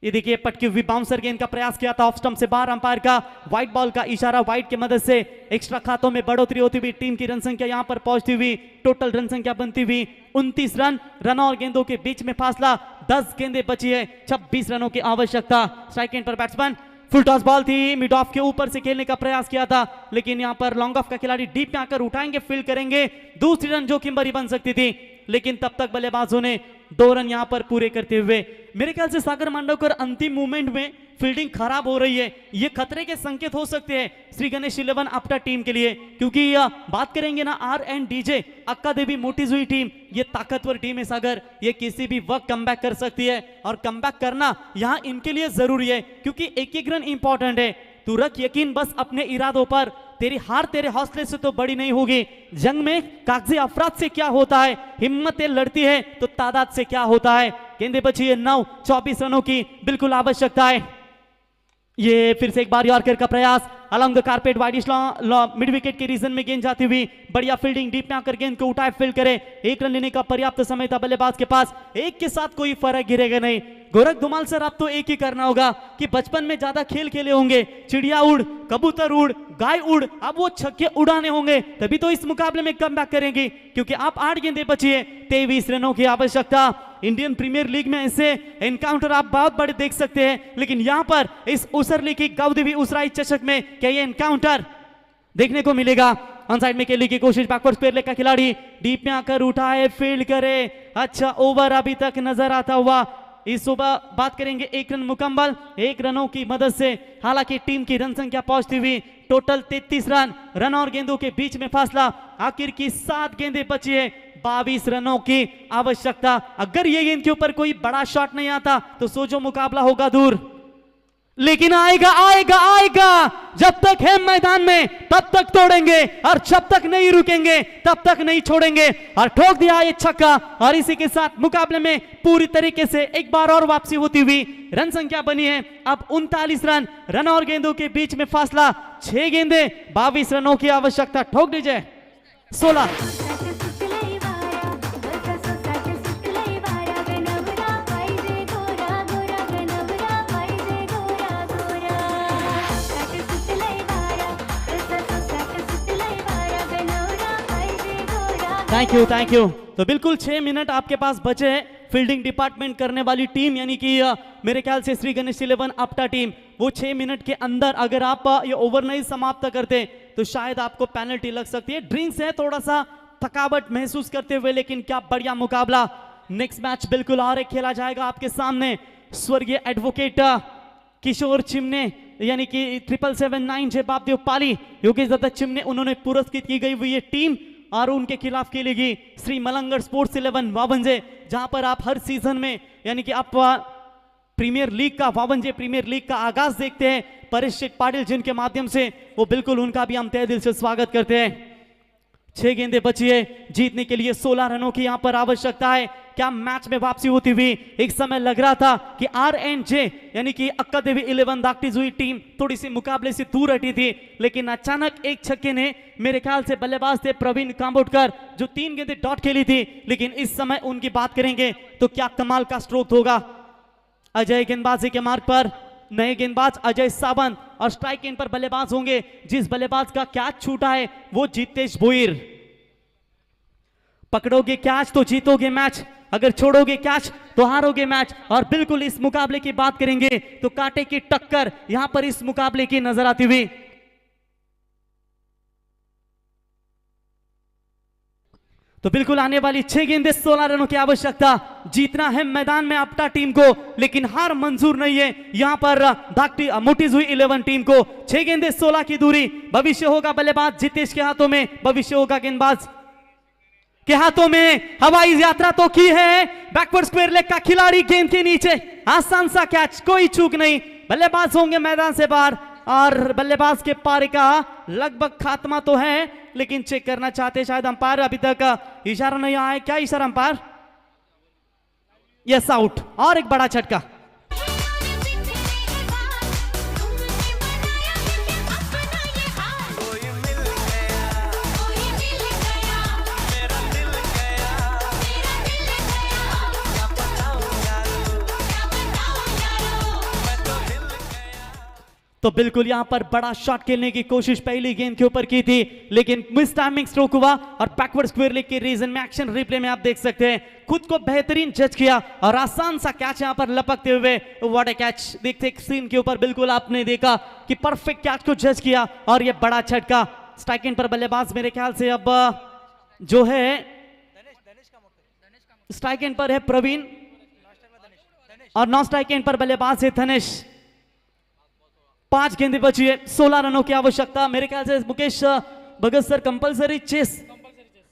ये देखिए पटकी हुई बाउंसर गेंद का प्रयास किया था ऑफ स्टंप से बाहर, अंपायर का व्हाइट बॉल का इशारा, व्हाइट की मदद से एक्स्ट्रा खातों में बढ़ोतरी होती हुई टीम की रन संख्या यहां पर पहुंचती हुई टोटल रन संख्या बनती हुई 29 रन, रन और गेंदों के बीच में फासला 10 गेंदें बची है, 26 रनों की आवश्यकता। स्ट्राइक एंड पर बैट्समैन, फुल टॉस बॉल थी, मिड ऑफ के ऊपर से खेलने का प्रयास किया था, लेकिन यहां पर लॉन्ग ऑफ का खिलाड़ी डीप में आकर उठाएंगे, फील्ड करेंगे, दूसरी रन जोखिम भरी बन सकती थी, लेकिन तब तक बल्लेबाजों ने 2 रन यहां पर पूरे करते हुए, मेरे ख्याल से सागर मांडवकर अंतिम मूवमेंट में फील्डिंग खराब हो रही है, ये खतरे के संकेत हो सकते हैं श्री गणेश 11 अपना टीम के लिए, क्योंकि बात करेंगे ना RNDJ अक्का देवी मोटीजुई टीम, ये ताकतवर टीम है सागर, ये किसी भी वक्त कमबैक कर सकती है और कमबैक करना यहां इनके लिए जरूरी है, क्योंकि एक एक रन इंपॉर्टेंट है। तू रख यकीन बस अपने इरादों पर, तेरी हार तेरे हौसले से तो बड़ी नहीं होगी। जंग में कागजी अफराद से क्या होता है, हिम्मतें लड़ती है तो तादाद से क्या होता है। गेंदें बची है 9, 24 रनों की बिल्कुल आवश्यकता है। ये फिर से एक बार यॉर्कर का प्रयास, along the carpet widish mid wicket के रीजन में गेंद जाती हुई, बढ़िया फील्डिंग, डीप में आकर गेंद को उठाए फील्ड करे, 1 रन लेने का पर्याप्त समय था बल्लेबाज के पास, एक के साथ कोई फर्क गिरेगा नहीं। गोरख धुमाल सर अब तो एक ही करना होगा कि बचपन में ज्यादा खेल खेले होंगे, चिड़िया उड़, कबूतर उड़, गाय उड़, अब वो छक्के उड़ाने होंगे, तभी तो इस मुकाबले में कमबैक करेंगे, क्योंकि आप 8 गेंदें बची है, 23 रनों की आवश्यकता। इंडियन प्रीमियर लीग में ऐसे एनकाउंटर आप बहुत बड़े देख सकते हैं, लेकिन यहां पर इस उसरली की गौदेवी उसराई चषक में क्या ये एनकाउंटर देखने को मिलेगा। ऑन साइड में खेलने की कोशिश, बैकवर्ड स्क्वायर लेग का खिलाड़ी डीप में आकर उठाए फील्ड करे, अच्छा ओवर अभी तक नजर आता हुआ। इस सुबह बात करेंगे 1 रन मुकम्मल, 1 रनों की मदद से, हालांकि टीम की रन संख्या पहुंचती हुई टोटल 33 रन, रन और गेंदों के बीच में फासला आखिर की 7 गेंदें बची है, 22 रनों की आवश्यकता। अगर ये गेंद के ऊपर कोई बड़ा शॉट नहीं आता तो सोचो मुकाबला होगा दूर, लेकिन आएगा आएगा आएगा, जब तक है मैदान में तब तक तोड़ेंगे और जब तक नहीं रुकेंगे तब तक नहीं छोड़ेंगे, और ठोक दिया ये छक्का, और इसी के साथ मुकाबले में पूरी तरीके से एक बार और वापसी होती हुई रन संख्या बनी है अब 39 रन, रन और गेंदों के बीच में फासला 6 गेंदें, 22 रनों की आवश्यकता। ठोक दीजिए 16। Thank you. तो बिल्कुल 6 मिनट आपके पास बचे हैं। फील्डिंग डिपार्टमेंट करने वाली टीम यानी कि मेरे ख्याल से श्री गणेश 11 अपटा टीम, वो 6 मिनट के अंदर अगर आप ये ओवर नहीं समाप्त करते तो शायद आपको पेनल्टी लग सकती है। ड्रिंक्स है, थोड़ा सा थकावट महसूस करते हुए, लेकिन क्या बढ़िया मुकाबला। नेक्स्ट मैच बिल्कुल और एक खेला जाएगा आपके सामने। स्वर्गीय एडवोकेट किशोर चिमने यानी कि 7779 जयबाबदेव पाली, योगेश दत्त चिमने, उन्होंने पुरस्कृत की गई हुई ये टीम और उनके खिलाफ खेलेगी श्री मलंगड़ स्पोर्ट्स 11 वावंजे, जहां पर आप हर सीजन में यानी कि आप प्रीमियर लीग का, वावंजे प्रीमियर लीग का आगाज देखते हैं परेश पाटिल, जिनके माध्यम से वो बिल्कुल उनका भी हम तहे दिल से स्वागत करते हैं। 6 गेंदें बची है, जीतने के लिए 16 रनों की यहां पर आवश्यकता है। क्या मैच में वापसी होती हुई, एक समय लग रहा था कि RNJ यानी कि अक्का देवी 11 दागटीजुई टीम थोड़ी सी मुकाबले से दूर हटी थी, लेकिन अचानक एक छक्के ने, मेरे ख्याल से बल्लेबाज थे प्रवीण कांबोटकर, जो 3 गेंदें डॉट खेली थी, लेकिन इस समय उनकी बात करेंगे तो क्या कमाल का स्ट्रोक होगा। अजय गेंदबाजी के मार्ग पर, नए गेंदबाज अजय सावंत, और स्ट्राइक एंड पर बल्लेबाज होंगे, जिस बल्लेबाज का कैच छूटा है वो जितेश भोईर। पकड़ोगे कैच तो जीतोगे मैच, अगर छोड़ोगे कैच तो हारोगे मैच। और बिल्कुल इस मुकाबले की बात करेंगे तो कांटे की टक्कर यहां पर इस मुकाबले की नजर आती हुई। तो बिल्कुल आने वाली 6 गेंदें 16 रनों की आवश्यकता, जीतना है मैदान में अपना टीम को, लेकिन हार मंजूर नहीं है यहां पर मोटीज हुई 11 टीम को। 6 गेंदें 16 की दूरी, भविष्य होगा बल्लेबाज जितेश के हाथों में, भविष्य होगा गेंदबाज के हाथों में। हवाई यात्रा तो की है, बैकवर्ड स्क्वायर लेग का खिलाड़ी गेंद के नीचे, आसान सा कैच, कोई चूक नहीं, बल्लेबाज होंगे मैदान से बाहर और बल्लेबाज के पारी का लगभग खात्मा तो है, लेकिन चेक करना चाहते शायद अंपायर, अभी तक इशारा नहीं आया है। क्या इशारा अंपायर? Yes, out. और एक बड़ा झटका। तो बिल्कुल यहां पर बड़ा शॉट खेलने की कोशिश पहली गेंद के ऊपर की थी, लेकिन मिस टाइमिंग स्ट्रोक हुआ और बैकवर्ड स्क्वायर लेग के रीजन में एक्शन रिप्ले में आप देख सकते हैं, खुद को बेहतरीन जज किया और आसान सा कैच यहां पर लपकते हुए, व्हाट ए कैच। देखते स्क्रीन के ऊपर बिल्कुल आपने देखा कि परफेक्ट कैच को जज किया और ये बड़ा झटका। स्ट्राइक एंड पर बल्लेबाज मेरे ख्याल से अब जो है स्ट्राइक एंड पर है प्रवीण और नॉन स्ट्राइक एंड पर बल्लेबाज है धनेश। 5 गेंदें बची है, 16 रनों की आवश्यकता। मेरे ख्याल से Mukesh Bhagat sir compulsory chase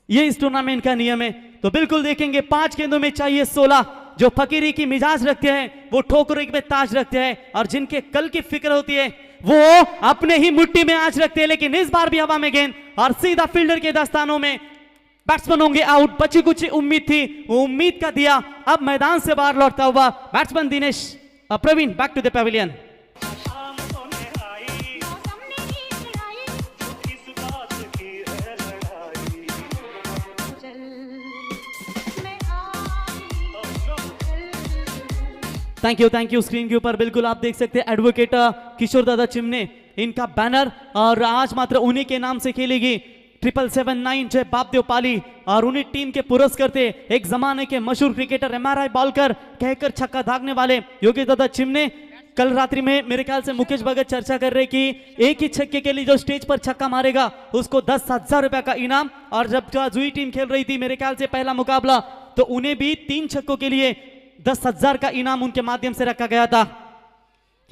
ये इस टूर्नामेंट का नियम है, तो बिल्कुल देखेंगे 5 गेंदों में चाहिए 16। जो फकीरी की मिजाज रखते हैं वो ठोकरों में ताज रखते हैं और जिनके कल की फिक्र होती है वो अपने ही मुट्ठी में आंच रखते हैं, लेकिन इस बार भी हवा में गेंद और सीधा फील्डर के दस्तानों में, बैट्समैन होंगे आउट। बची कुछ उम्मीद थी, वो उम्मीद का दिया। अब मैदान से बाहर लौटता हुआ batsman Dinesh Praveen, back to the pavilion. Thank you. Screen के ऊपर बिल्कुल आप देख सकते हैं एडवोकेट किशोर दादा चिमने, इनका बैनर, और आज मात्र उन्हीं के नाम से खेलेगी 779 जय बापदेव पाली और उन्हीं टीम के पुरस्कार थे एक जमाने के मशहूर क्रिकेटर MRI बॉलकर कहकर छक्का दागने वाले योगेश दादा चिमने। कल रात्रि में मेरे ख्याल से मुकेश भगत चर्चा कर रहे कि एक ही छक्के के लिए जो स्टेज पर छक्का मारेगा उसको 10,000 रुपए का इनाम, और जब जुई टीम खेल रही थी मेरे ख्याल से पहला मुकाबला, तो उन्हें भी 3 छक्कों के लिए 10,000 का इनाम उनके माध्यम से रखा गया था।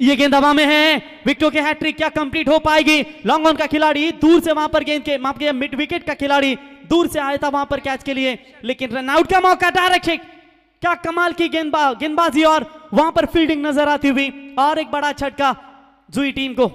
ये गेंद हवा में है, विकेटों के हैट्रिक क्या कंप्लीट हो पाएगी? लॉन्ग ऑन का खिलाड़ी दूर से वहां पर गेंद के माफ किया, मिड विकेट का खिलाड़ी दूर से आया था वहां पर कैच के लिए, लेकिन रन आउट का मौका, डायरेक्ट हिट। क्या कमाल की गेंदबाजी और वहां पर फील्डिंग नजर आती हुई, और एक बड़ा झटका जुई टीम को।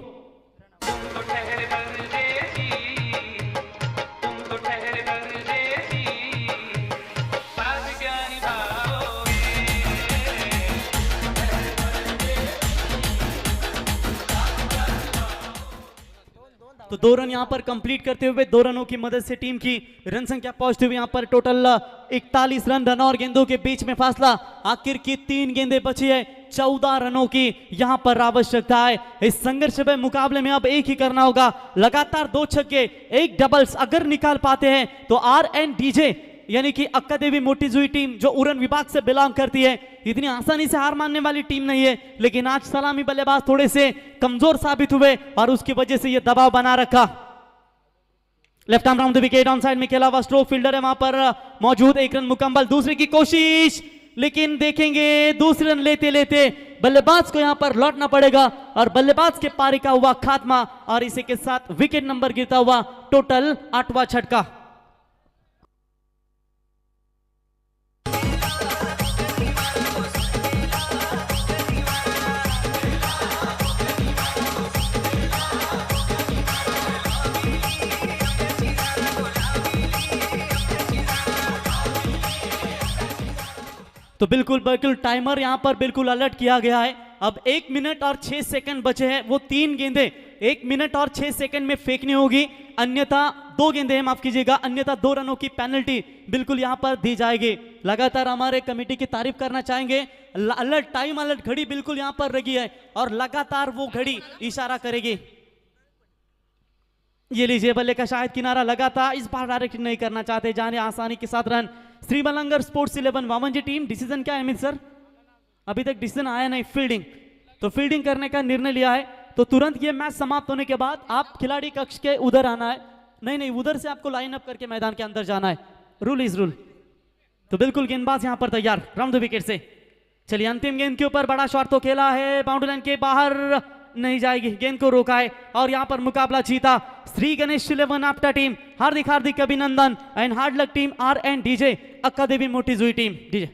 तो 2 रन यहां पर कंप्लीट करते हुए 2 रनों की मदद से टीम की रन संख्या पहुंचती हुई यहां पर टोटल 41 रन और गेंदों के बीच में फासला। आखिर की 3 गेंदें बची है, 14 रनों की यहां पर आवश्यकता है। इस संघर्षमय मुकाबले में अब एक ही करना होगा, लगातार 2 छक्के 1 डबल्स अगर निकाल पाते हैं तो RNDJ यानी कि अक्का देवी मोटीजुई टीम जो उड़न विभाग से बिलोंग करती है इतनी आसानी से हार मानने वाली टीम नहीं है, लेकिन आज सलामी बल्लेबाज थोड़े से कमजोर साबित हुए और उसकी वजह से यह दबाव बना रखा। Left arm round the wicket, on side में खेला हुआ स्ट्रोक फील्डर है वहां पर मौजूद। 1 रन मुकम्मल, दूसरे की कोशिश, लेकिन देखेंगे दूसरे रन लेते लेते बल्लेबाज को यहां पर लौटना पड़ेगा और बल्लेबाज के पारी का हुआ खात्मा, और इसी के साथ विकेट नंबर गिरता हुआ टोटल 8वां झटका। तो बिल्कुल टाइमर यहां पर बिल्कुल अलर्ट किया गया है। अब 1 मिनट और 6 सेकंड बचे हैं, वो 3 गेंदें 1 मिनट और 6 सेकंड में फेंकनी होगी, अन्यथा 2 गेंदें हैं, माफ कीजिएगा, अन्यथा 2 रनों की पेनल्टी बिल्कुल यहां पर दी जाएगी। लगातार हमारे कमेटी की तारीफ करना चाहेंगे, अलर्ट टाइम अलर्ट घड़ी बिल्कुल यहां पर लगी है और लगातार वो घड़ी इशारा करेगी। ये लीजिए बल्ले का शायद किनारा लगातार, इस बार डायरेक्ट नहीं करना चाहते, जाने आसानी के साथ रन। श्री मलंगर स्पोर्ट्स 11 वामन जी टीम, डिसीजन क्या है अमित सर? अभी तक डिसीजन आया नहीं, फील्डिंग, तो फील्डिंग करने का निर्णय लिया है। तो तुरंत ये मैच समाप्त होने के बाद आप खिलाड़ी कक्ष के उधर आना है, नहीं उधर से आपको लाइन अप करके मैदान के अंदर जाना है। Rule is rule. तो बिल्कुल गेंदबाज यहां पर तैयार राउंड द विकेट से। चलिए अंतिम गेंद के ऊपर बड़ा शॉट तो खेला है, बाउंड्री लाइन के बाहर नहीं जाएगी, गेंद को रोका है और यहां पर मुकाबला जीता श्री गणेश 11 आपटा टीम। हार्दिक हार्दिक अभिनंदन एंड हार्ड लक टीम आर एंड डीजे अक्का देवी मोटी जुई टीम। डीजे